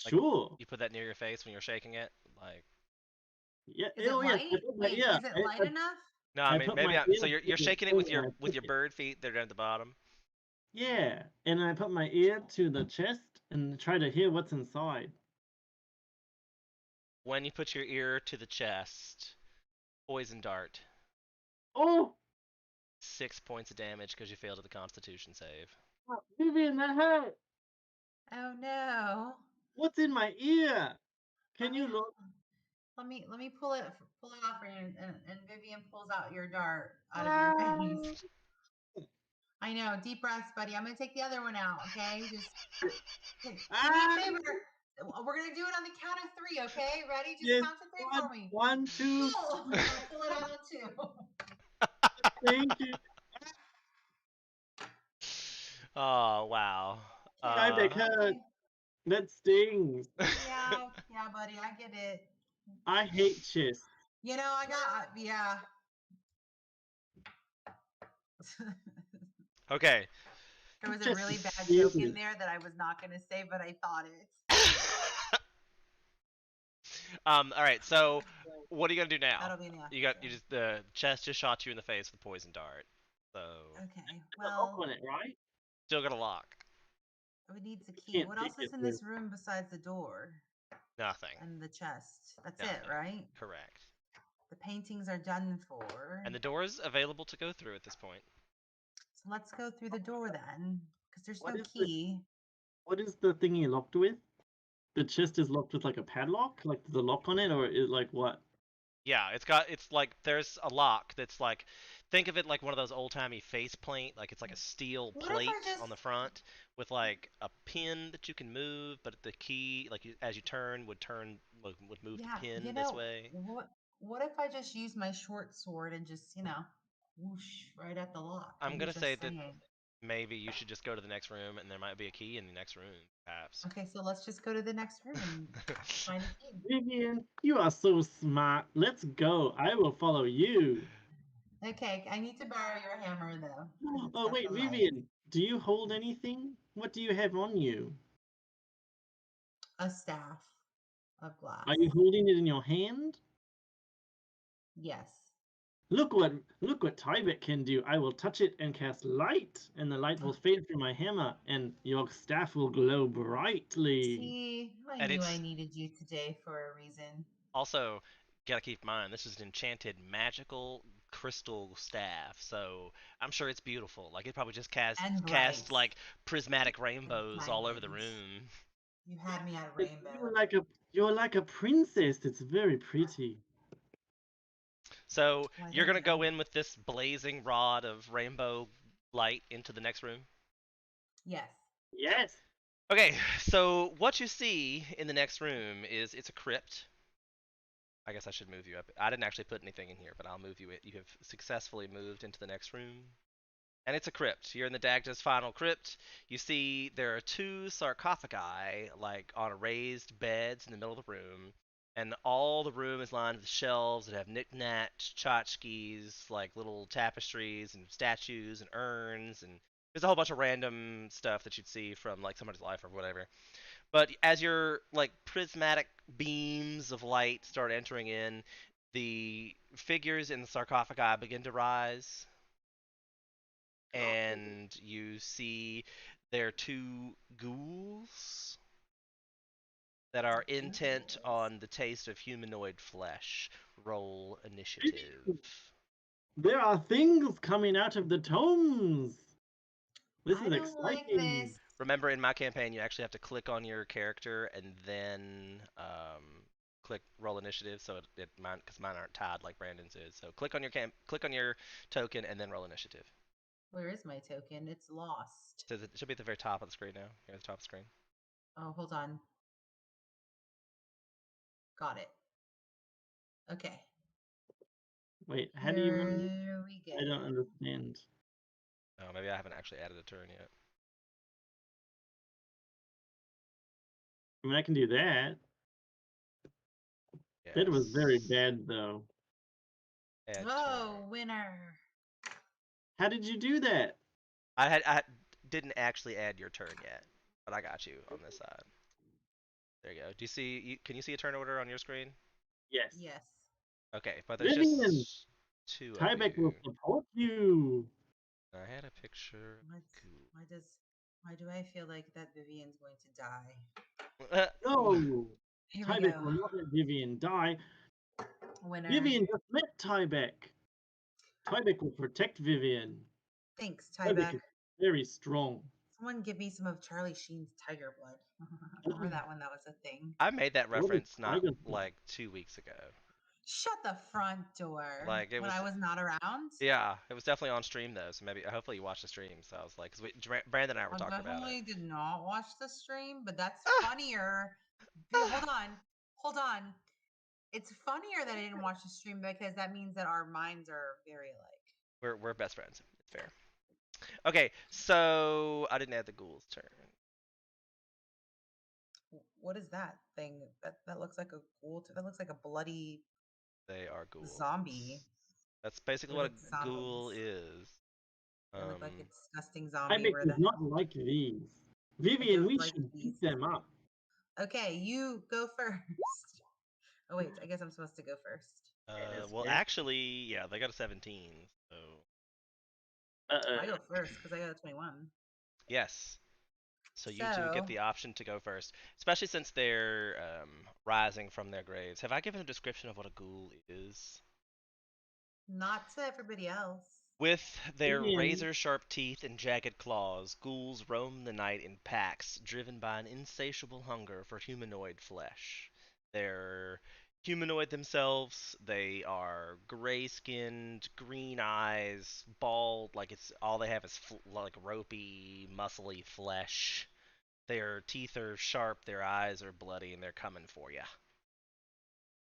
Like, Sure. you put that near your face when you're shaking it. Like, Yeah. Is it Oh yes. light? Wait, is it light enough? no, I I mean put my maybe. ear So to you're the shaking it thing and I with kick your it. bird feet. They're down at the bottom. Yeah, and I put my ear to the chest and try to hear what's inside. When you put your ear to the chest, poison dart. Oh, 6 points of damage because you failed at the Constitution save. Vivian, that hurt. Oh no. What's in my ear? Can you look? Let me pull it out for you, and Vivian pulls out your dart out of your face. I know. Deep breaths, buddy. I'm gonna take the other one out. Okay, just do me a favor. We're gonna do it on the count of 3. Okay, ready? Just Yes, count to 3 for me. 1, 2. Pull. I'll pull it out on 2. Thank you. Oh wow. Tyvek hurt. That stings. Yeah, buddy. I get it. I hate chess. You know, I got yeah. Okay. There was a Just really bad feel joke in it. there that I was not going to say, but I thought it. All right. So, what are you gonna do now? That'll be enough. You just the chest just shot you in the face with a poison dart. So Okay. Got a lock Well, on it, right? still got a lock. it needs a key. Can't What take else is it in this room besides the door Nothing. and the chest? That's Nothing. it, right? Correct. The paintings are done for. And the door is available to go through at this point. So let's go through the door then, because there's What no is the- key. What is the thingy locked with? The chest is locked with like a padlock? Like there's a lock on it, or is like what? Yeah, it's like there's a lock that's like, think of it like one of those old timey face plate, like it's like a steel What if I plate just- on the front with like a pin that you can move, but the key, like as you turn, would move the pin this way. What if I just use my short sword and just, whoosh right at the lock? I'm gonna just say that saying. maybe you should just go to the next room, and there might be a key in the next room, perhaps. Okay, so let's just go to the next room and find a key. Vivian, you are so smart. Let's go. I will follow you. Okay, I need to borrow your hammer though. 'cause it's Oh got wait, the light. Vivian, do you hold anything? What do you have on you? A staff of glass. Are you holding it in your hand? Yes. Look what Tyvek can do. I will touch it and cast light, and the light will fade through my hammer, and your staff will glow brightly. See, I And knew I it's- needed you today for a reason. Also, gotta keep in mind this is an enchanted magical crystal staff, so I'm sure it's beautiful. Like it probably just cast And bright. like prismatic rainbows all over the diamonds. room. You had me at rainbow. You're like a princess. It's very pretty. So Why you're don't gonna go I- in with this blazing rod of rainbow light into the next room. Yes. Yes. Okay, so what you see in the next room is it's a crypt. I guess I should move you up. I didn't actually put anything in here, but I'll move you. You have successfully moved into the next room. And it's a crypt. You're in the Dagger's final crypt. You see there are 2 sarcophagi, like on raised beds in the middle of the room. And all the room is lined with shelves that have knickknacks, tchotchkes, like little tapestries and statues and urns. And there's a whole bunch of random stuff that you'd see from like somebody's life or whatever. But as your like prismatic beams of light start entering in, the figures in the sarcophagi begin to rise, and you see there are 2 ghouls that are intent on the taste of humanoid flesh. Roll initiative. There are things coming out of the tomes. This I is don't exciting. like this. Remember, in my campaign, you actually have to click on your character and then click roll initiative. So because mine aren't tied like Brandon's is. So click on your token and then roll initiative. Where is my token? It's lost. So it should be at the very top of the screen now. Here at the top of the screen. Oh, hold on. Got it. Okay. Wait, how do you remember? Here we go. I don't understand. Oh, maybe I haven't actually added a turn yet. I mean, I can do that. That was very bad, though. Add Oh, turn. winner. How did you do that? I didn't actually add your turn yet, but I got you on this side. There you go. Do you see? Can you see a turn order on your screen? Yes. Yes. Okay, but there's Vivian, just 2 of Tyvek you. will support you. I had a picture. Why do I feel like that Vivian's going to die? No. Here we Tyvek go. will not let Vivian die. Winner. Vivian just met Tyvek. Tyvek will protect Vivian. Thanks, Tyvek Tyvek. is very strong. Someone give me some of Charlie Sheen's Tiger Blood. Remember that one? That was a thing. I made that What is reference not Tiger Blood? like 2 weeks ago. Shut the front door. Like, it when was- I was not around. Yeah, it was definitely on stream though, so maybe hopefully you watched the stream. So I was like, because Brandon and I were talking about definitely it. did not watch the stream, but that's funnier. Hold on. It's funnier that I didn't watch the stream because that means that our minds are very alike. We're best friends. It's fair. Okay, so I didn't add the ghoul's turn. What is that thing? That looks like a ghoul. That looks like a bloody They are ghouls. zombie. That's basically They're what like a ghoul zombies. is. They look like a disgusting zombie. Tyvek Where does the not hell? like these. Vivian, don't we like should these. beat them up. Okay, you go first. Oh wait, I guess I'm supposed to go first. Well, Yeah. actually, yeah, they got a 17. So I go first because I got a 21. yes. So you two get the option to go first, especially since they're rising from their graves. Have I given a description of what a ghoul is? Not to everybody else. With their Vivian. razor-sharp teeth and jagged claws, ghouls roam the night in packs, driven by an insatiable hunger for humanoid flesh. They're humanoid themselves. They are gray-skinned, green eyes, bald. Like it's all they have is like ropey, muscly flesh. Their teeth are sharp. Their eyes are bloody, and they're coming for you.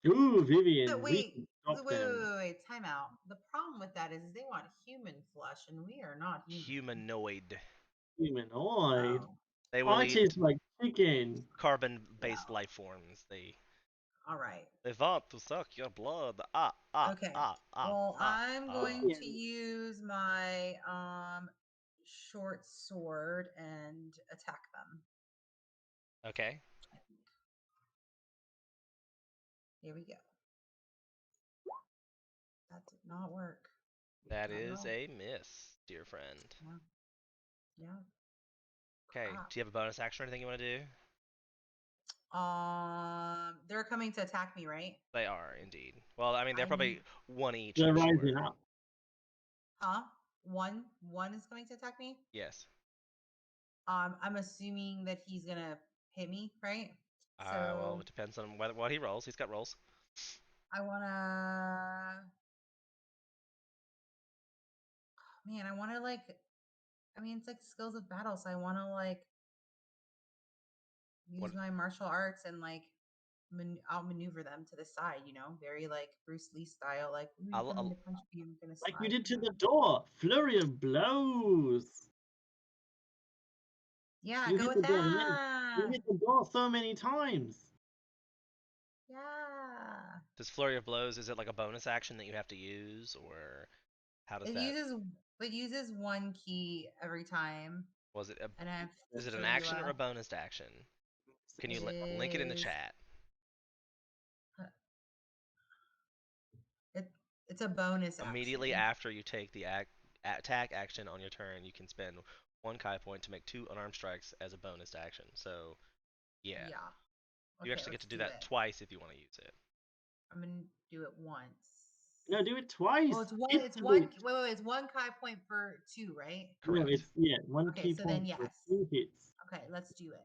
Ooh, Vivian, So we wait, can wait, stop wait, them. wait, time out. The problem with that is they want human flesh, and we are not human. Humanoid. Humanoid. Oh, They will I eat taste like chicken. carbon-based life forms. all right. They want to suck your blood. Okay. Well, I'm going Yeah. to use my short sword and attack them. Okay. Here we go. That did not work. That is a miss, dear friend. Yeah. Okay. Do you have a bonus action or anything you want to do? They're coming to attack me, right? They are indeed. Well, I mean, they're probably one each. They're I'm rising sure. up. Huh? One is coming to attack me. Yes. I'm assuming that he's gonna hit me, right? Well, it depends on what he rolls. He's got rolls. I wanna. Man, I wanna like. I mean, it's like skills of battle, so I wanna like use my martial arts and like outmaneuver them to the side. You know, very like Bruce Lee style. Like, ooh, you're coming to punch me, I'm gonna slide. Like you did to the door. Flurry of blows. Yeah, You go hit with the door. that. You hit the door so many times. Yeah. Does flurry of blows? Is it like a bonus action that you have to use, or how does that? It uses one key every time. Was it? And I have Is it an 3 action or a left. bonus action? Can you link it in the chat? It's a bonus action. Immediately after you take the attack action on your turn, you can spend 1 Kai point to make 2 unarmed strikes as a bonus action. So, yeah. Yeah. You actually get to do that twice if you want to use it. I'm gonna do it once. No, do it twice. Oh, it's one. It's one. Wait. It's 1 Kai point for 2, right? Correct. No, it's one key so point then yes. for 2 hits. Okay, let's do it.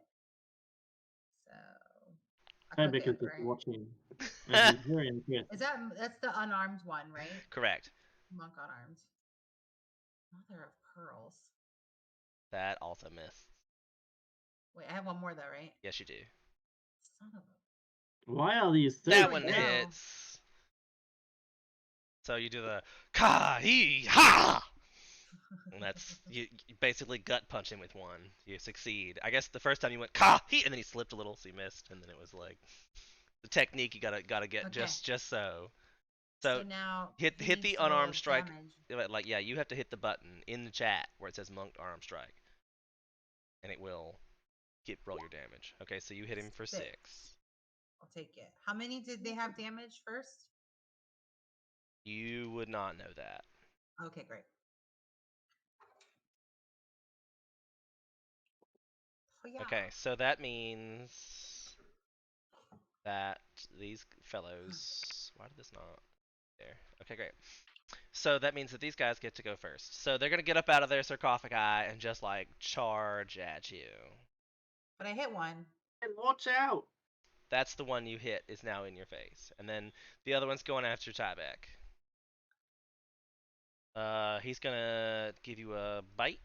So. Tyvek is just watching. He's very impressed. That's the unarmed one, right? Correct. Monk unarmed. Mother of pearls. That also missed. Wait, I have one more though, right? Yes, you do. Son of a. Why are these so That one hits. So you do the ka-hee-ha! And that's, you basically gut punch him with one. You succeed. I guess the first time you went ka-hee, and then he slipped a little, so you missed, and then it was like, the technique you gotta get just so. So now hit the unarmed strike. Like, yeah, you have to hit the button in the chat where it says monked arm strike, and it will roll your damage. Okay, so you hit him for 6. I'll take it. How many did they have damage first? You would not know that. Okay, great. Oh, yeah. Okay, so that means that these fellows. Why did this not? There. Okay, great. So that means that these guys get to go first. So they're gonna get up out of their sarcophagi and just like charge at you. But I hit one. And watch out! That's the one you hit is now in your face, and then the other one's going after Tyvek. He's gonna give you a bite.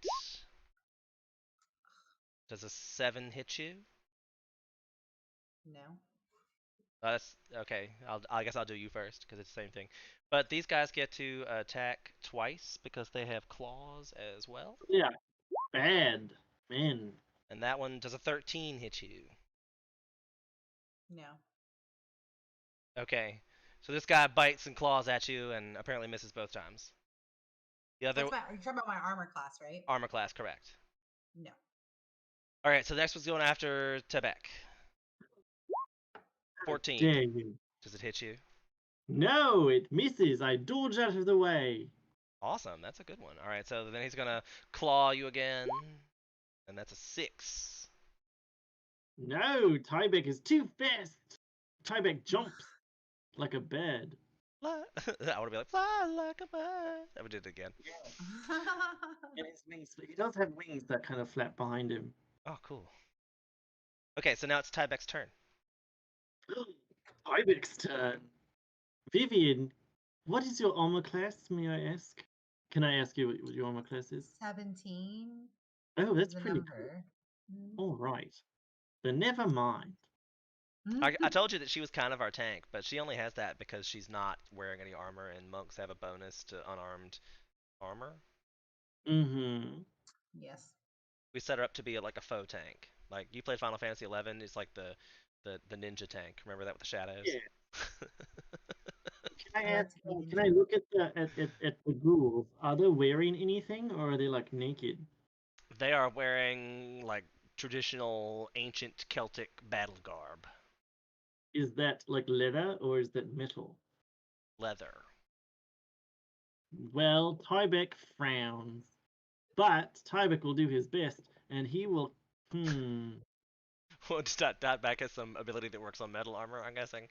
Does a 7 hit you? No. That's okay. I guess I'll do you first because it's the same thing. But these guys get to attack twice because they have claws as well. Yeah, bad men. And that one does a 13 hit you? No. Okay. So this guy bites and claws at you and apparently misses both times. The other You're talking about my armor class, right? armor class, correct. No. All right, so next one's going after Tebek. 14. Dare you? Does it hit you? No, it misses. I dodge out of the way. Awesome, that's a good one. All right, so then he's gonna claw you again, and that's a 6. No, Tybeck is too fast. Tybeck jumps like a bird. I want to be like, fly like a bird. I would do it again. And his wings, he does have wings that kind of flap behind him. Oh, cool. Okay, so now it's Tybek's turn. Tybeck's turn. Vivian, what is your armor class, may I ask? Can I ask you what your armor class is? 17. Oh, that's The pretty number. cool. All right. Then never mind. I told you that she was kind of our tank, but she only has that because she's not wearing any armor, and monks have a bonus to unarmed armor. Mm-hmm. Yes. We set her up to be like a faux tank. Like you played Final Fantasy 11, it's like the ninja tank. Remember that with the shadows? Yeah. Can I I like ask? to be Can I ninja. look at the ghouls? Are they wearing anything, or are they like naked? They are wearing like traditional ancient Celtic battle garb, Is that like leather or is that metal? leather. Well, Tybeck frowns, but Tybeck will do his best, and he will. Well, just dot back has some ability that works on metal armor, I'm guessing.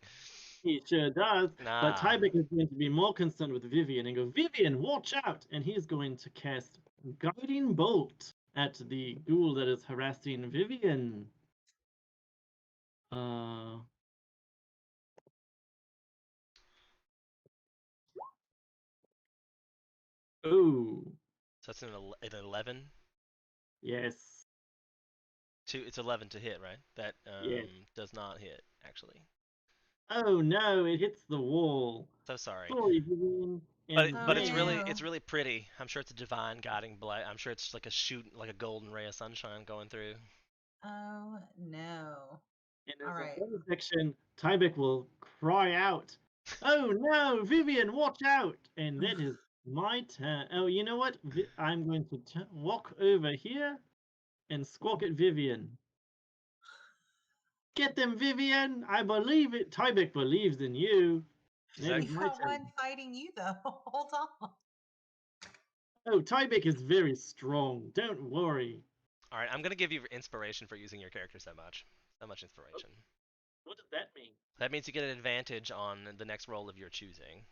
He sure does. But Nah. Tybeck is going to be more concerned with Vivian and go, Vivian, watch out! And he's going to cast Guiding Bolt at the ghoul that is harassing Vivian. Uh. Oh. So it's an 11. Yes. It's 11 to hit, right? That Yes. does not hit actually. Oh no, it hits the wall. So sorry. Sorry, Vivian. And But Oh, it's no. really pretty. I'm sure it's a divine guiding blight. I'm sure it's like a golden ray of sunshine going through. Oh, no. And All as a right. bonus action, Tybeck will cry out, "Oh no, Vivian, watch out!" And that is my turn. Oh, you know what? I'm going to walk over here and squawk at Vivian. Get them, Vivian! I believe it. Tybeck believes in you. That is You my got turn. one fighting you, though. Hold on. Oh, Tybeck is very strong. Don't worry. All right, I'm gonna give you inspiration for using your character so much. So much inspiration. What does that mean? That means you get an advantage on the next roll of your choosing.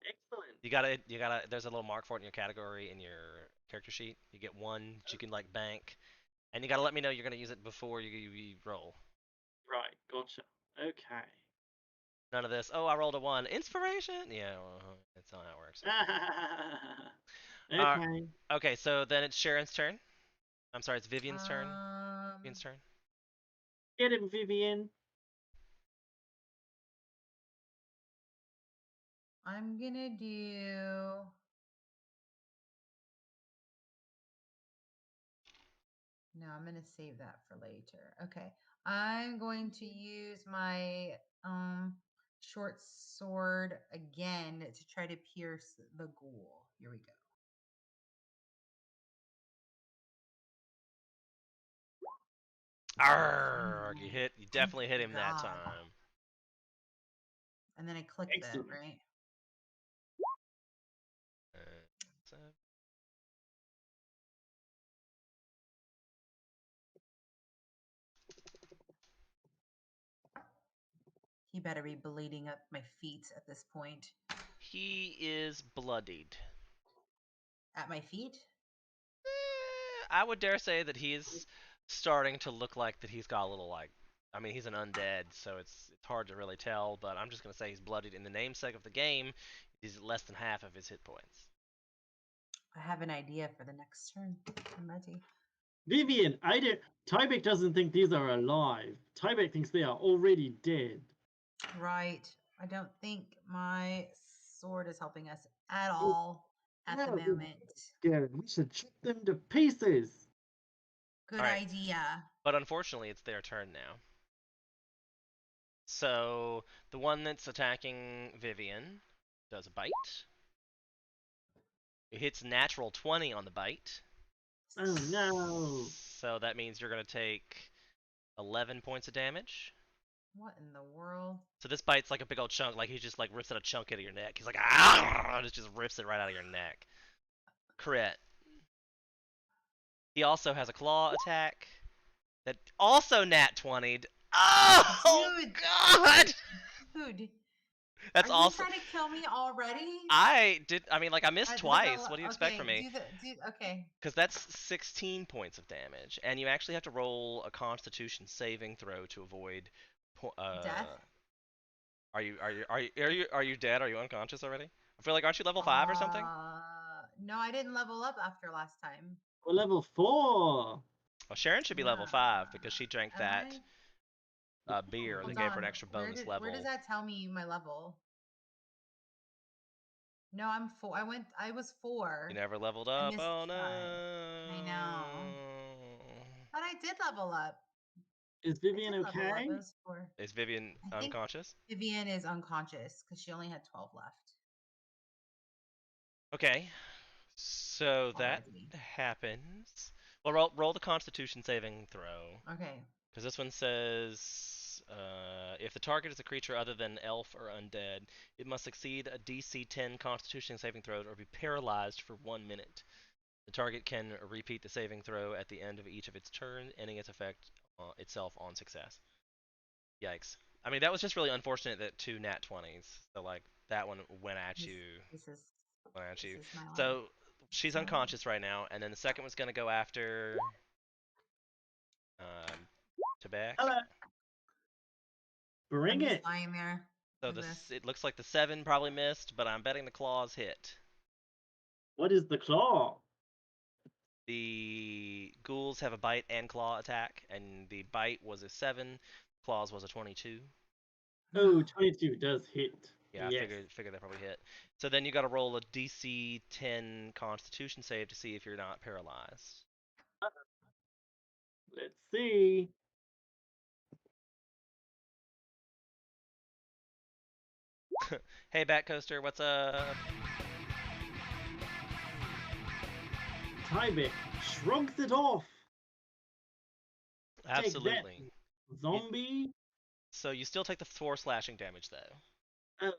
Excellent. You gotta. There's a little mark for it in your category in your character sheet. You get one that you can like bank, and you gotta let me know you're gonna use it before you roll. Right, gotcha. Okay. None of this. Oh, I rolled a 1. Inspiration. Yeah, well, that's not how it works. Uh, Okay. okay, so then it's Sharon's turn. I'm sorry, it's Vivian's turn. Um, Vivian's turn. Get him, Vivian. I'm gonna do. No, I'm gonna save that for later. Okay. I'm going to use my short sword again to try to pierce the ghoul. Here we go. Arrgh, Ooh, you thank definitely hit him that God. time. And then I clicked that, Excellent. right? Uh, so- He better be bleeding up my feet at this point. He is bloodied. At my feet? I would dare say that he's starting to look like that he's got a little like. I mean, he's an undead, so it's hard to really tell. But I'm just gonna say he's bloodied. In the namesake of the game, he's at less than half of his hit points. I have an idea for the next turn. I'm ready. Vivian, Tybeck doesn't think these are alive. Tybeck thinks they are already dead. Right. I don't think my sword is helping us at all at the No, moment. Garen, we should chop them to pieces. Good Alright. idea. But unfortunately, it's their turn now. So the one that's attacking Vivian does a bite. It hits natural 20 on the bite. Oh no. So that means you're going to take 11 points of damage. What in the world? So this bite's like a big old chunk, like he just like rips out a chunk out of your neck. He's like, ah! It just rips it right out of your neck. Crit. He also has a claw attack that also nat 20'd. Oh, Dude. God! Dude. That's Are also. you trying to kill me already? I mean, like, I missed Does twice. that- What do you expect okay, from me? Okay. Because that's 16 points of damage, and you actually have to roll a Constitution saving throw to avoid. Death? Are you dead? Are you unconscious already? I feel like aren't you level 5 or something? No, I didn't level up after last time. We're level 4. Well, Sharon should be level 5 because she drank Am that beer Hold that gave her on. an extra bonus Where level. does that tell me my level? No, I'm 4. I was 4. You never leveled I up. missed Oh no! I know. But I did level up. Is I Vivian did level up. okay? It was 4. Is Vivian I think unconscious? Vivian is unconscious because she only had 12 left Okay. So that already. happens. Well, roll the Constitution saving throw. Okay. Because this one says if the target is a creature other than elf or undead, it must succeed a DC 10 Constitution saving throw or be paralyzed for 1 minute. The target can repeat the saving throw at the end of each of its turn, ending its effect itself on success. Yikes. I mean, that was just really unfortunate that 2 nat 20s. So, like, that one went at you. This is Went at you. this is my life. So, she's my unconscious right now, and then the second one's going to go after Tebek. Hello. I'm Bring just it. lying there. So Like this. it looks like the 7 probably missed, but I'm betting the claws hit. What is the claw? The ghouls have a bite and claw attack, and the bite was a 7, claws was a 22. Oh, 22 does hit. Yeah, Yes. I figured that probably hit. So then you got to roll a DC 10 Constitution save to see if you're not paralyzed. Let's see. Hey, Batcoaster, what's up? Tybeck shrugs it off. Absolutely. Zombie. So you still take the 4 slashing damage though. Oh no.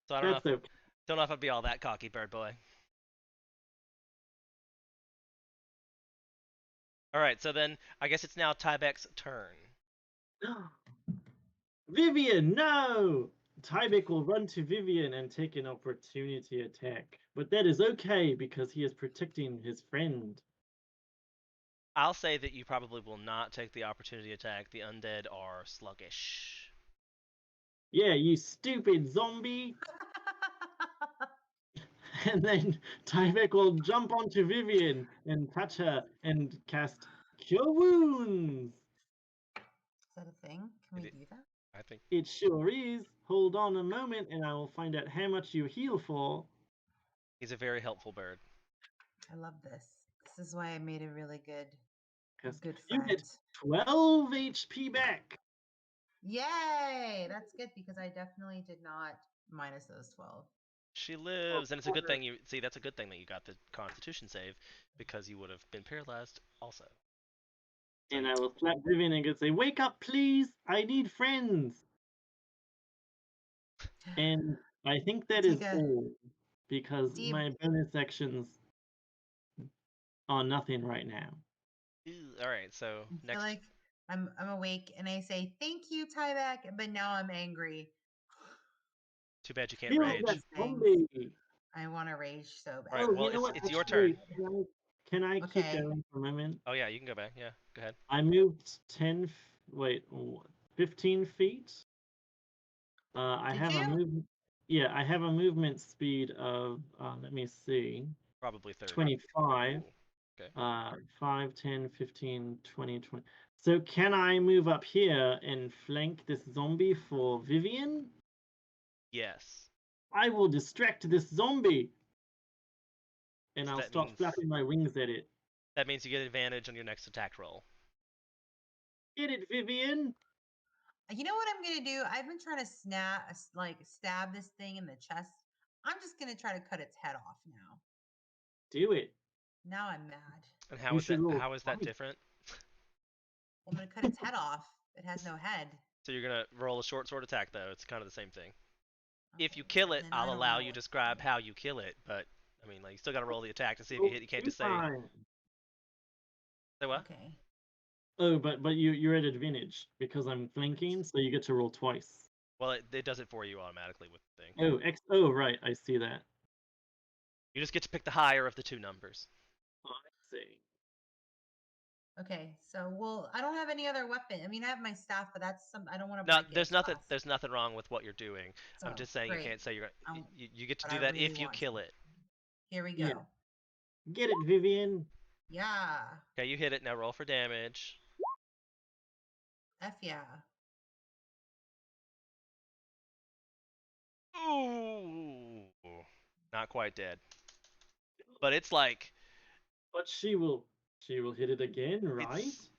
So I That's okay. don't know if I'd be all that cocky, bird boy. All right, so then I guess it's now Tybeck's turn. Vivian, no! Tybeck will run to Vivian and take an opportunity attack. But that is okay because he is protecting his friend. I'll say that you probably will not take the opportunity attack. The undead are sluggish. Yeah, you stupid zombie! And then Tybeck will jump onto Vivian and touch her and cast Cure Wounds. Is that a thing? Can we do that? I think It sure is. Hold on a moment and I will find out how much you heal for. he's a very helpful bird. I love this. This is why I made a really good Because friend. you get 12 HP back. Yay! That's good because I definitely did not minus those 12. She lives, and it's a good thing you see. That's a good thing that you got the Constitution save because you would have been paralyzed also. So And I will slap Vivian and say, "Wake up, please! I need friends." And I think that is all because deep. my bonus actions are nothing right now. all right, so I next. feel like I'm awake and I say thank you, Tybeck, but now I'm angry. Too bad you can't Kill rage. that These things. zombie. I want to rage so bad. All right, Oh, well, you know what? it's your turn. Actually, can I keep Okay. going for a moment? Oh yeah, you can go back. Yeah, go ahead. I moved 15 feet. I Did have a you? movement. Yeah, I have a movement speed of, let me see, Probably 30. 25. Ooh, okay. 5, 10, 15, 20, 20. So can I move up here and flank this zombie for Vivian? Yes. I will distract this zombie. And So I'll start flapping my wings at it. that means you get advantage on your next attack roll. Get it, Vivian! You know what I'm gonna do? I've been trying to stab this thing in the chest. I'm just gonna try to cut its head off now. Do it. Now I'm mad. And You should roll how is that twice. different? I'm gonna cut its head off. It has no head. So you're gonna roll a short sword attack though. It's kind of the same thing. If you Okay, kill it, then I I'll don't allow know you to what to describe do. how you kill it. But I mean, like you still gotta roll the attack to see if you Roll hit. You can't 2 just say times. what? Okay. Oh, but you're at advantage because I'm flanking, so you get to roll twice. Well, it does it for you automatically with the thing. Oh, oh, right, I see that. You just get to pick the higher of the two numbers. I see. Okay. So, well, I don't have any other weapon. I mean, I have my staff, but that's some. I don't want to No, break it. there's It's nothing. glass. There's nothing wrong with what you're doing. I'm So, just saying great. you can't say you're. You get to But do I that really if you want kill to. it. Here we go. Yeah. Get it, Vivian. Yeah. Okay, you hit it. Now roll for damage. F yeah. Ooh, not quite dead. But it's like But she will hit it again, right? it's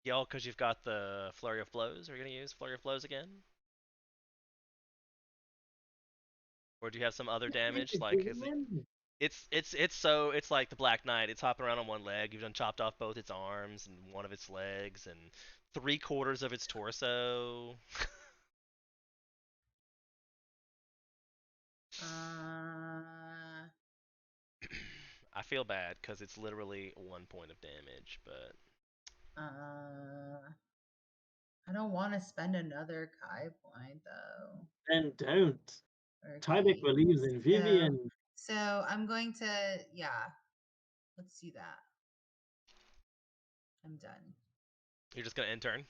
yell because you've got the flurry of blows. Are you gonna use flurry of blows again? Or do you have some other damage? Like it's like the Black Knight. It's hopping around on one leg. You've done chopped off both its arms and one of its legs and 3/4 of its torso. I feel bad because it's literally 1 point of damage, but I don't want to spend another Kai point though. And don't. Okay. Tyvek believes in Vivian. So I'm going to, yeah. Let's do that. I'm done. you're just gonna end turn.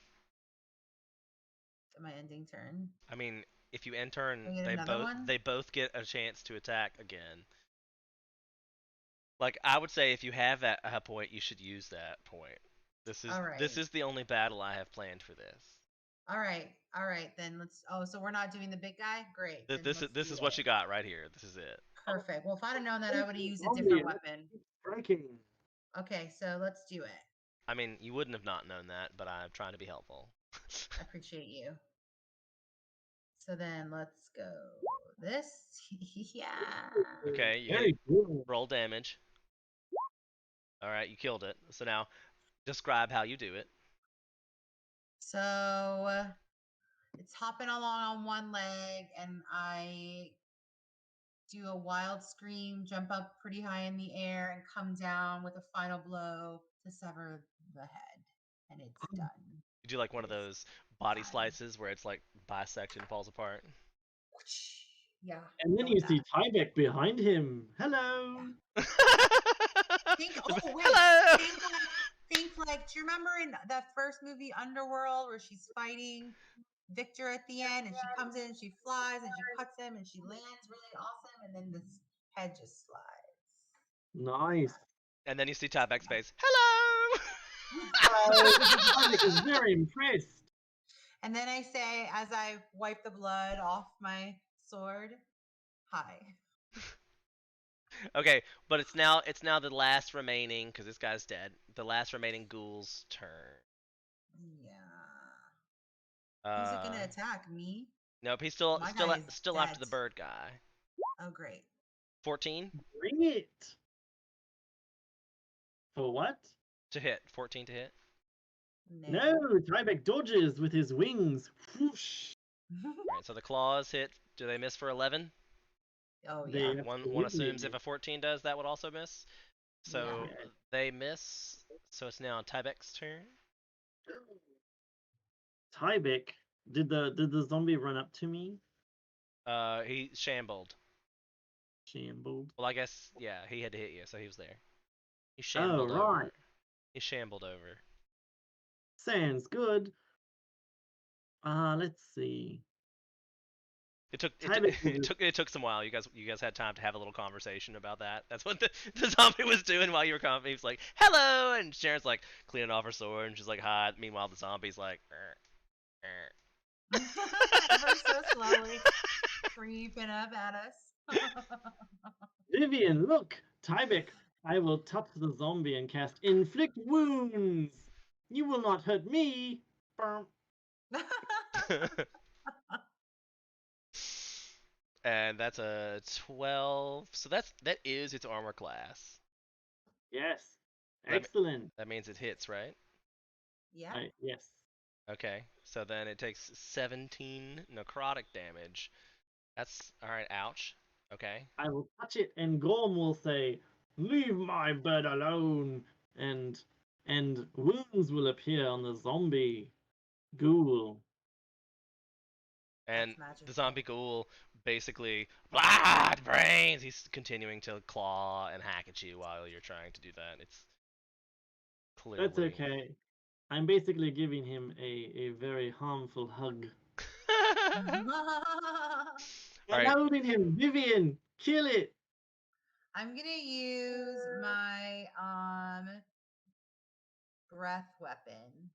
My ending turn. I mean, if you end turn, Can I get another one? they both get a chance to attack again. Like I would say, if you have that a point, you should use that point. This is the only battle I have planned for this. All right. Then let's. Oh, so we're not doing the big guy. Great. This is what you got right here. This is it. Perfect. Well, if I'd have known that, I would have used a different weapon. Striking. Okay, so let's do it. I mean, you wouldn't have not known that, but I'm trying to be helpful. I appreciate you. So then let's go this. Yeah. Okay, you Very good. roll damage. All right, you killed it. So now, describe how you do it. So it's hopping along on one leg, and I do a wild scream, jump up pretty high in the air, and come down with a final blow to sever the head. And it's done. You do like one of those body slices where it's like bisect and falls apart. Yeah. And then you see Tyvek behind him. Hello. Yeah. Hello. Think like, do you remember in that first movie Underworld where she's fighting Victor at the end and she comes in, she flies and she cuts him and she lands really awesome and then this head just slides. Nice. And then you see Tyvek's face. Hello. Tyvek is very impressed. And then I say, as I wipe the blood off my sword, hi. Okay, but it's now the last remaining, because this guy's dead. The last remaining ghoul's turn. Yeah. Who's it gonna attack? Me? Nope, he's still after the bird guy. Oh great. 14 Bring it. For what? to hit. 14 to hit. No, Tyvek dodges with his wings. Whoosh. Alright, so the claws hit. Do they miss for 11? Oh yeah. One assumes if a 14 does, that would also miss. So Yeah. they miss. So it's now Tyvek's turn. Tyvek, did the zombie run up to me? He shambled. Shambled. Well, I guess yeah, he had to hit you, so he was there. He Oh, shambled right. over. He shambled over. Sounds good. Let's see. It took it, Tyvek will it just... took it took some while. You guys had time to have a little conversation about that. That's what the zombie was doing while you were coming. He was like, "Hello," and Sharon's like cleaning off her sword, and she's like, "Hi." Meanwhile, the zombie's like, Ever so slowly creeping up at us. Vivian, look! Tyvek, I will touch the zombie and cast Inflict Wounds! You will not hurt me! Burm. and that's a 12. So that is its armor class. Yes. So Excellent. that means it hits, right? Yeah. Yes. Okay. So then it takes 17 necrotic damage. That's all right. Ouch. Okay. I will touch it, and Gorm will say, "Leave my bird alone!" And wounds will appear on the zombie ghoul. And That's the magical. zombie ghoul basically, blood brains. He's continuing to claw and hack at you while you're trying to do that. It's That's clearly. okay. I'm basically giving him a very harmful hug. All I'm right. holding him! Vivian, kill it! I'm gonna use my breath weapon.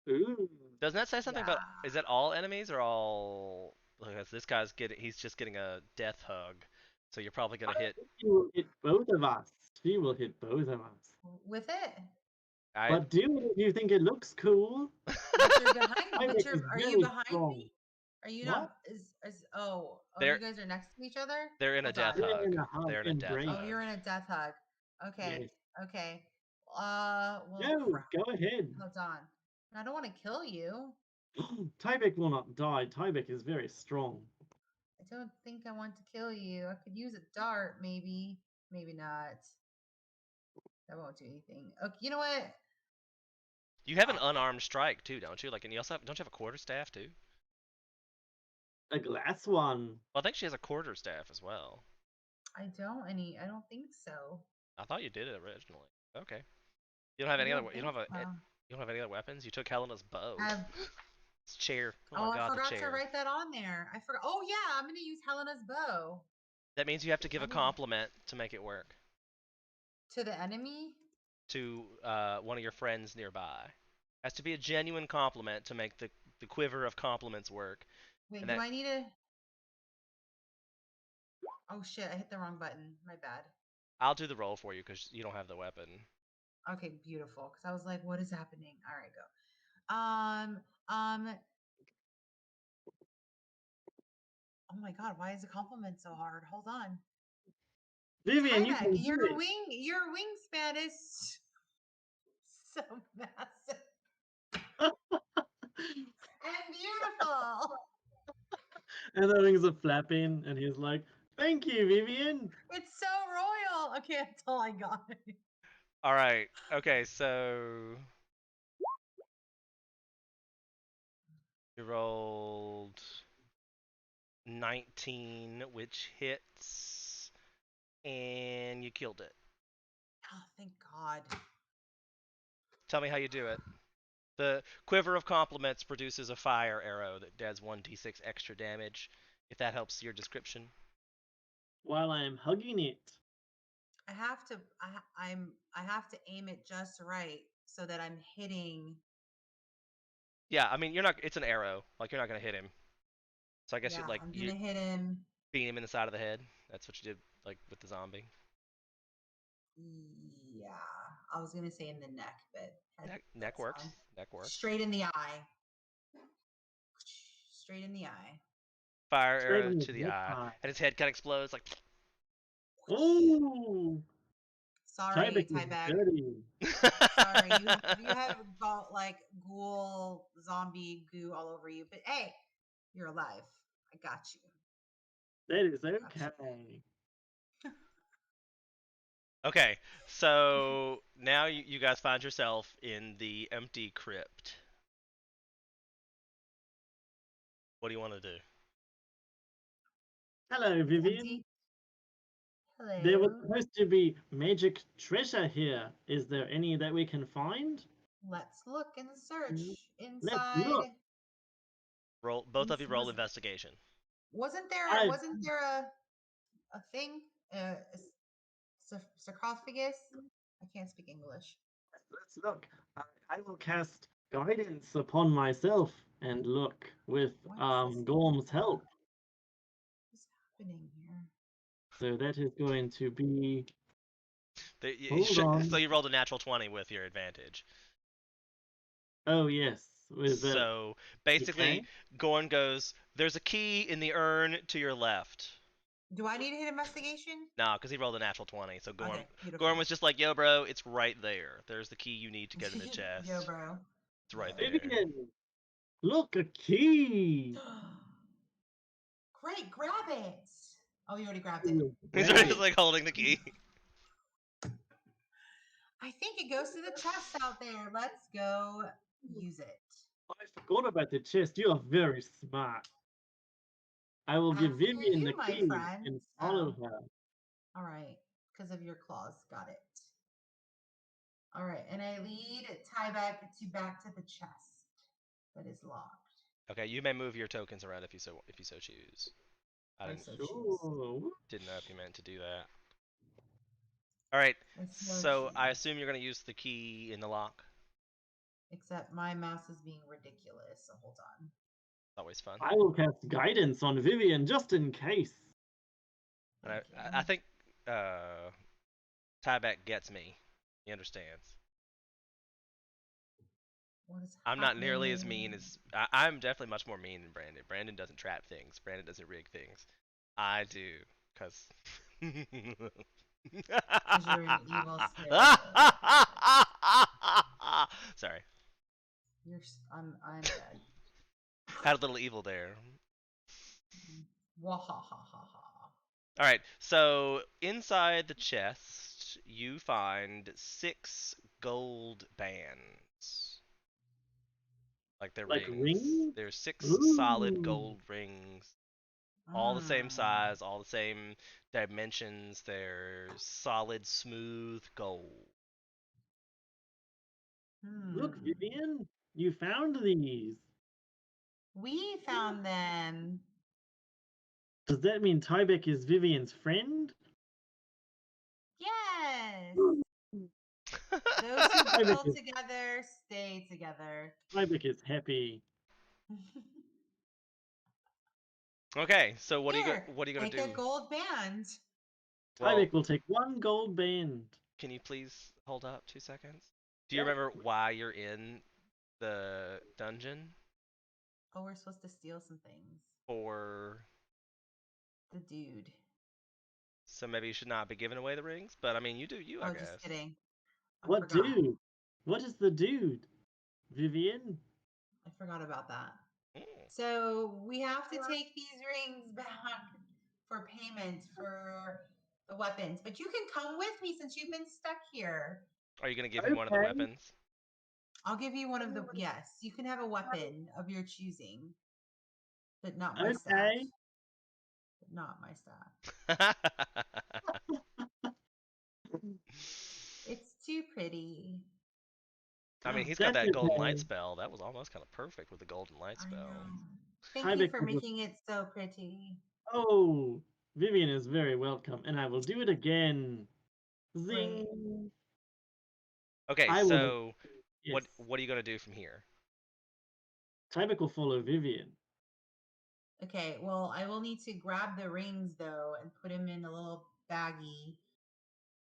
Ooh. Doesn't that say something Yeah. about? Is that all enemies or all? Because this guy's getting. He's just getting a death hug. So you're probably I gonna hit. think she will hit both of us. She will hit both of us. With it. I. But do it if you think it looks cool. But you're behind Tyvek is are you very behind strong. me? Are you What? not oh They're you guys are next to each other? they're in a Hold death on. They're hug. in a hug They're in a death embrace. Oh, hug. you're in a death hug. Okay. Yes. Okay. Well, No, crap. go ahead. Hold on. I don't want to kill you. Tyvek will not die. Tyvek is very strong. I don't think I want to kill you. I could use a dart, maybe. Maybe not. That won't do anything. Okay, you know what? You have an unarmed strike too, don't you? Like, and you also have, don't you have a quarterstaff too? A glass one. Well, I think she has a quarterstaff as well. I don't think so. I thought you did it originally. Okay. You don't have I any other. don't You think don't have a. so. You don't have any other weapons. You took Helena's bow. I have It's chair. Oh my Oh, I god, the forgot to chair. write that on there. I forgot. Oh yeah, I'm gonna use Helena's bow. That means you have to give I a need compliment to make it work to the enemy. to one of your friends nearby. Has to be a genuine compliment to make the quiver of compliments work. Wait, And do that I need to? Oh shit, I hit the wrong button. My bad. I'll do the roll for you because you don't have the weapon. Okay, beautiful. Because I was like, what is happening? All right, go. Um. Oh my god, why is the compliment so hard? Hold on. Vivian, you Tyvek, can do it. your wingspan is so massive and beautiful. And the wings are flapping, and he's like, "Thank you, Vivian." It's so royal. Okay, that's all I got. All right. Okay, so you rolled 19, which hits, and you killed it. Oh, thank God. Tell me how you do it. The quiver of compliments produces a fire arrow that does 1d6 extra damage. If that helps your description. While I am hugging it. I have to I have to aim it just right so that I'm hitting. Yeah, I mean you're not. It's an arrow. Like you're not gonna hit him. So I guess Yeah, I'm you gonna hit him. beat him in the side of the head. That's what you did like with the zombie. Yeah, I was gonna say in the neck, but Neck that's works. fine. Neck works. Straight in the eye. Straight in the eye. Fire Straight arrow in the to the eye, bullseye. and his head kind of explodes like. Oh! Sorry, Tyvek is Tyvek. dirty. Sorry, you have got like ghoul zombie goo all over you, but hey, you're alive. I got you. That is Got okay. Okay, so now you guys find yourself in the empty crypt. What do you want to do? Hello, It's Vivian. empty. There was Hello. supposed to be magic treasure here. Is there any that we can find? Let's look and search Let's inside. look. Roll. Both of you roll Was, investigation. wasn't there I- a thing sarcophagus? I can't speak English. Let's look. I will cast guidance upon myself and look with What is this? Gorm's help. What's happening here? So that is going to be. They- you- Hold on. So you rolled a natural 20 with your advantage. Oh yes, with that. So basically, Okay. Gorn goes, "There's a key in the urn to your left." Do I need to hit investigation? Nah, because he rolled a natural 20. So Gorn, Okay, beautiful. Gorn was just like, "Yo, bro, it's right there. There's the key you need to get in the chest. Yo, bro. It's right Yo. there." Vivian, look, a key. Great, grab it. Oh, you already grabbed it. He's Grab just it. like holding the key. I think it goes to the chest out there. Let's go use it. I forgot about the chest. You are very smart. I will give After Vivian you, the my key friend. and follow her. All right, because of your claws. Got it. All right, and I lead Tyvek back to the chest that is locked. Okay, you may move your tokens around if you so choose. I I didn't, so choose. Sure. didn't know if you meant to do that. All right. I So I choose. assume you're gonna use the key in the lock. Except my mouse is being ridiculous. So hold on. Always fun. I will cast guidance on Vivian just in case. And Thank I you. think Tyback gets me. He understands. What is I'm not nearly as mean happening? as I'm definitely much more mean than Brandon. Brandon doesn't trap things. Brandon doesn't rig things. I do, cause. Because you're an evil spirit. Sorry, I'm dead. had a little evil there. Wahahaha. All right, so inside the chest, you find 6 gold bands. Like they're Like rings. rings? There's 6 solid Ooh. gold rings, all the same size, all the same dimensions. They're solid, smooth gold. Look, Vivian, you found these. We found them. Does that mean Tybeck is Vivian's friend? Yes. Those who Tybeck build is, together stay together. Tybeck is happy. Okay, so what are you Here, gonna take do? a gold band. Well, Tybeck will take 1 gold band. can you please hold up 2 seconds? Do you remember why you're in the dungeon? Oh, we're supposed to steal some things. For The dude. so maybe you should not be giving away the rings, but I mean you do you, I Oh, guess. just kidding. I What forgot. dude? What is the dude? Vivian? I forgot about that. Mm. So we have to take these rings back for payment for the weapons. But you can come with me since you've been stuck here. Are you gonna give him one of the weapons? I'll give you one of the yes. You can have a weapon of your choosing, but not my staff. Okay. But not my staff. It's too pretty. I mean, he's got That's that golden light okay. spell. That was almost kind of perfect with the golden light I spell. know. Thank you Tybeck for will just- making it so pretty. Oh, Vivian is very welcome, and I will do it again. Zing. Great. Okay, I will. so Yes. what are you gonna do from here? Tybeck will follow Vivian. Okay, well, I will need to grab the rings though and put them in a little baggie.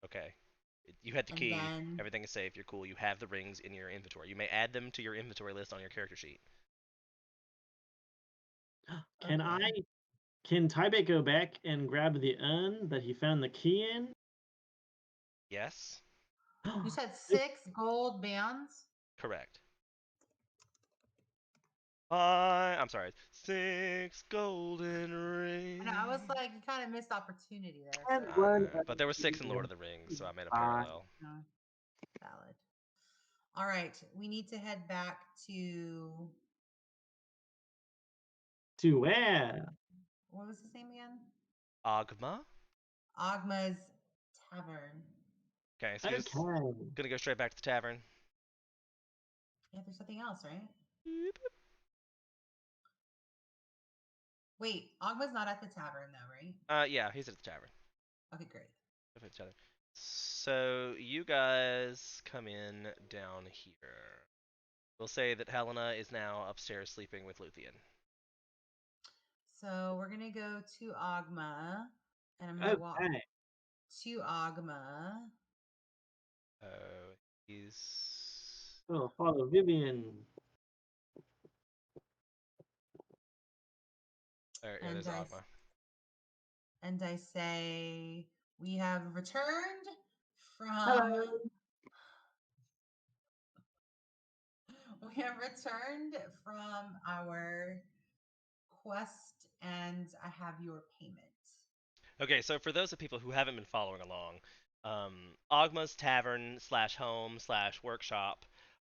Okay. You had the And key. then- Everything is safe. You're cool. You have the rings in your inventory. You may add them to your inventory list on your character sheet. Can Okay. Can Tybeck go back and grab the urn that he found the key in? Yes? You said 6 gold bands? Correct. I'm sorry. 6 golden rings. And I was like, you kind of missed opportunity there. And So. one But there were 6 in Lord of the Rings, so I made a Fine. parallel. No. Valid. All right, we need to head back to To where? what was his name again? Agma. Agma's Tavern. Okay, so you're just Okay. gonna go straight back to the tavern. Yeah, there's something else, right? Wait, Agma's not at the tavern though, right? Yeah, he's at the tavern. Okay, great. So you guys come in down here. We'll say that Helena is now upstairs sleeping with Luthien. So we're gonna go to Agma, and I'm gonna walk Okay. to Agma. Oh, he's Oh, Father Vivian. yeah, there's Agma. And I say, we have returned from. Hello. We have returned from our quest, and I have your payment. Okay, so for those of people who haven't been following along, Agma's Tavern slash home slash workshop.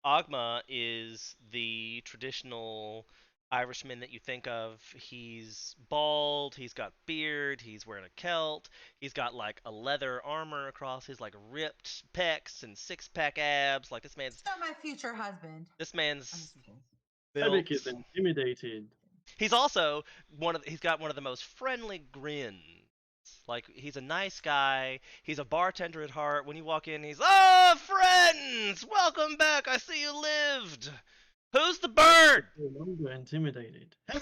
Agma is the traditional Irishman that you think of. He's bald, he's got beard, he's wearing a kilt, he's got like a leather armor across his like ripped pecs and six-pack abs. Like So my future husband. this man's Tyvek built. is intimidated. He's also he's got one of the most friendly grins. Like he's a nice guy. He's a bartender at heart. When you walk in, he's friends, welcome back. I see you lived. Who's the bird? No longer intimidated. I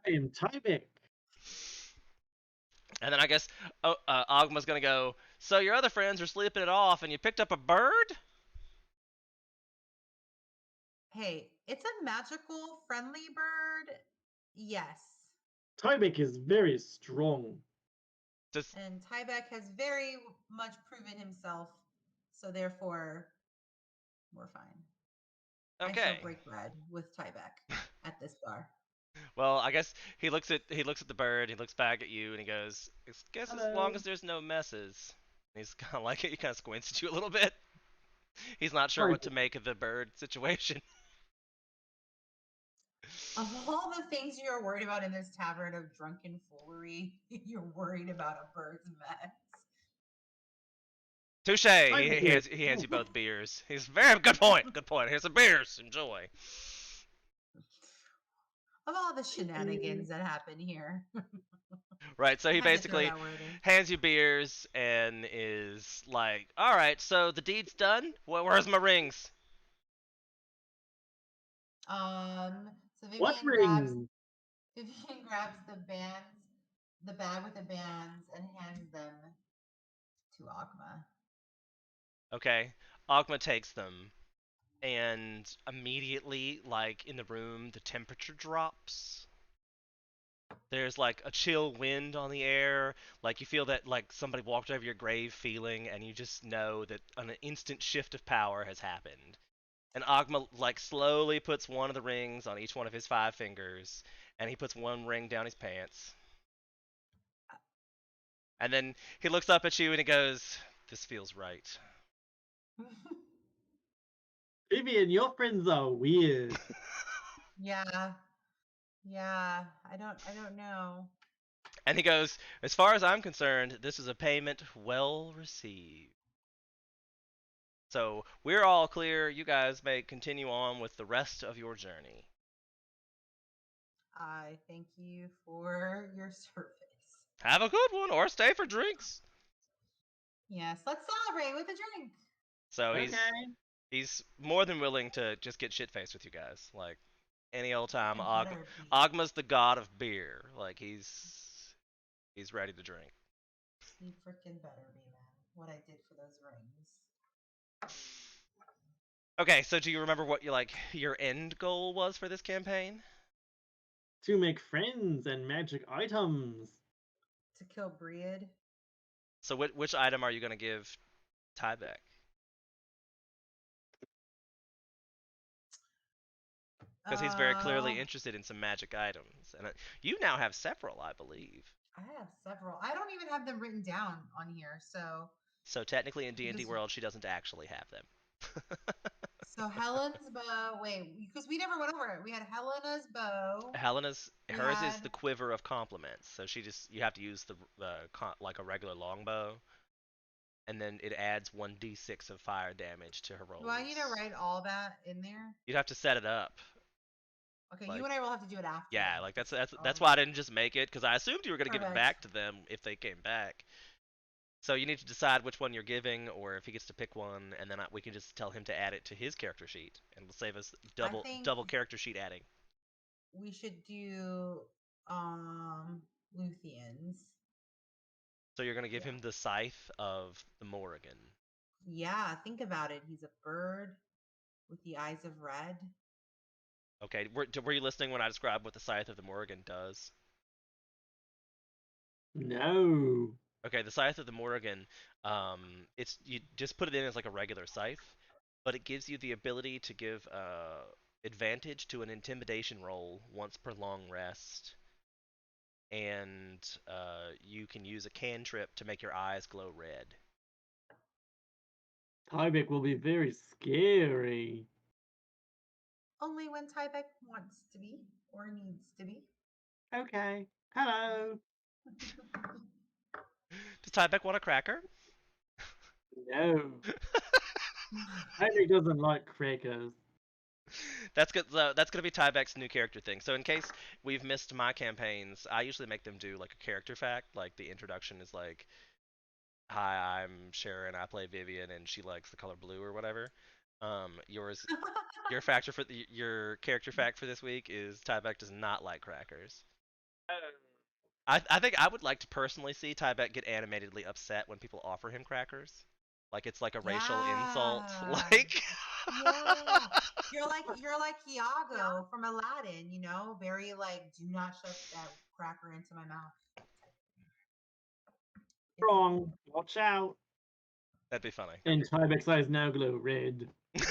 am Tyvek. And then I guess Agma's gonna go. So your other friends are sleeping it off, and you picked up a bird? Hey, it's a magical, friendly bird. Yes. Tyvek is very strong. And Tyvek has very much proven himself, so therefore, we're fine. Okay. I shall break bread with Tyvek at this bar. Well, I guess he looks at the bird, he looks back at you, and he goes, "I guess Hello. as long as there's no messes." And he's kind of like it. He kind of squints at you a little bit. He's not sure what to make of the bird situation. Of all the things you're worried about in this tavern of drunken foolery, you're worried about a bird's mess. Touche. He hands you both beers. He's very good point. Good point. Here's some beers. Enjoy. Of all the shenanigans that happen here. Right, so he basically hands you beers and is like, all right, so the deed's done? Where's my rings? So What ring? Vivian grabs the bag with the bands, and hands them to Agma. Okay, Agma takes them, and immediately, like, in the room, the temperature drops. There's like a chill wind on the air, like you feel that like somebody walked over your grave feeling, and you just know that an instant shift of power has happened. And Agma like slowly puts one of the rings on each one of his 5 fingers, and he puts one ring down his pants. And then he looks up at you and he goes, "This feels right." Vivian, your friends are weird. Yeah. I don't know. And he goes, "As far as I'm concerned, this is a payment well received. So we're all clear. You guys may continue on with the rest of your journey." I thank you for your service. Have a good one, or stay for drinks. Yes, let's celebrate with a drink. So he's more than willing to just get shit faced with you guys, like any old time. Agma's the god of beer. Like he's ready to drink. He freaking better be, man. What I did for those rings. Okay, so do you remember what your end goal was for this campaign? To make friends and magic items. To kill Breed. So which item are you gonna give Tyvek? Because he's very clearly interested in some magic items, and you now have several, I believe. I have several. I don't even have them written down on here, so. So technically, in D&D world, she doesn't actually have them. So Helen's bow. Wait, because we never went over it. We had Helena's bow. We Hers is had the quiver of compliments. So you have to use like a regular longbow, and then it adds 1d6 of fire damage to her Do I need to rolls. write all that in there? You'd have to set it up. Okay, you Like, and I will have to do it after. yeah, Then. like that's That's that's all that's right. why I didn't just make it, because I assumed you were gonna give it Perfect. back to them if they came back. So you need to decide which one you're giving, or if he gets to pick one, and then we can just tell him to add it to his character sheet, and it'll save us I double think double character sheet adding. we should do Luthians. So you're gonna give Yeah. him the scythe of the Morrigan. Yeah, think about it. He's a bird with the eyes of red. Okay, were you listening when I described what the scythe of the Morrigan does? No. Okay, the scythe of the Morrigan, it's you just put it in as like a regular scythe, but it gives you the ability to give advantage to an intimidation roll once per long rest, and you can use a cantrip to make your eyes glow red. Tyvek will be very scary. Only when Tyvek wants to be or needs to be. Okay. Hello. Does Tyvek want a cracker? No. Tyvek doesn't like crackers. That's good. That's gonna be Tyvek's new character thing. So in case we've missed my campaigns, I usually make them do like a character fact. Like the introduction is like, "Hi, I'm Sharon. I play Vivian, and she likes the color blue or whatever." Yours, your character fact for this week is Tyvek does not like crackers. I think I would like to personally see Tyvek get animatedly upset when people offer him crackers. Like it's like a racial insult. Yeah. Like Yeah. You're like Iago from Aladdin, you know, very like do not shove that cracker into my mouth. Wrong. Watch out. that'd be funny. And Tyvek's eyes now glow red. No.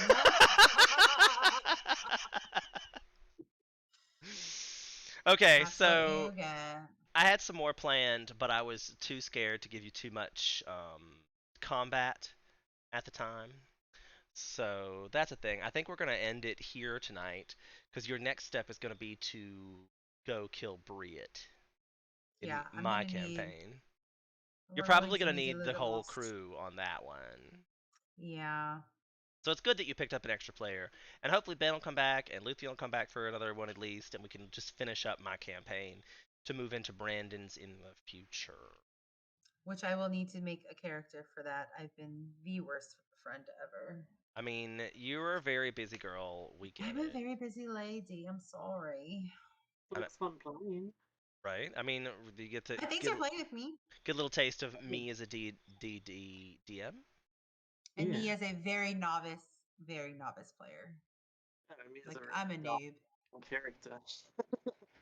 Okay, That's what so you get. I had some more planned, but I was too scared to give you too much combat at the time. So that's a thing. I think we're gonna end it here tonight because your next step is gonna be to go kill Briet in Yeah, I'm my gonna need campaign. You're we're going probably to gonna need a need the little whole crew on that one. yeah. So it's good that you picked up an extra player, and hopefully Ben will come back and Luthien will come back for another one at least, and we can just finish up my campaign to move into Brandon's in the future. Which I will need to make a character for that. I've been the worst friend ever. I mean, you're a very busy girl. We get I'm a it. very busy lady. I'm sorry. But it's fun playing. Right? I mean, you get to Thanks get for playing with me. get a little taste of me as a DM. And Yeah. me as a very novice player. Me as Like a I'm a noob. character.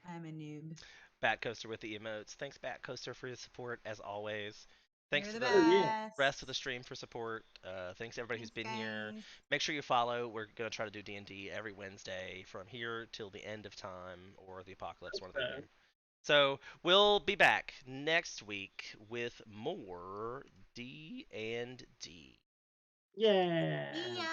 I'm a noob. Batcoaster with the emotes. Thanks, Batcoaster, for your support as always. Thanks You're to the the Oh yeah. best. rest of the stream for support. Thanks to everybody who's Thanks, been here. guys. Make sure you follow. We're gonna try to do D&D every Wednesday from here till the end of time or the apocalypse, one of the two. So we'll be back next week with more D&D. Yeah. Yeah.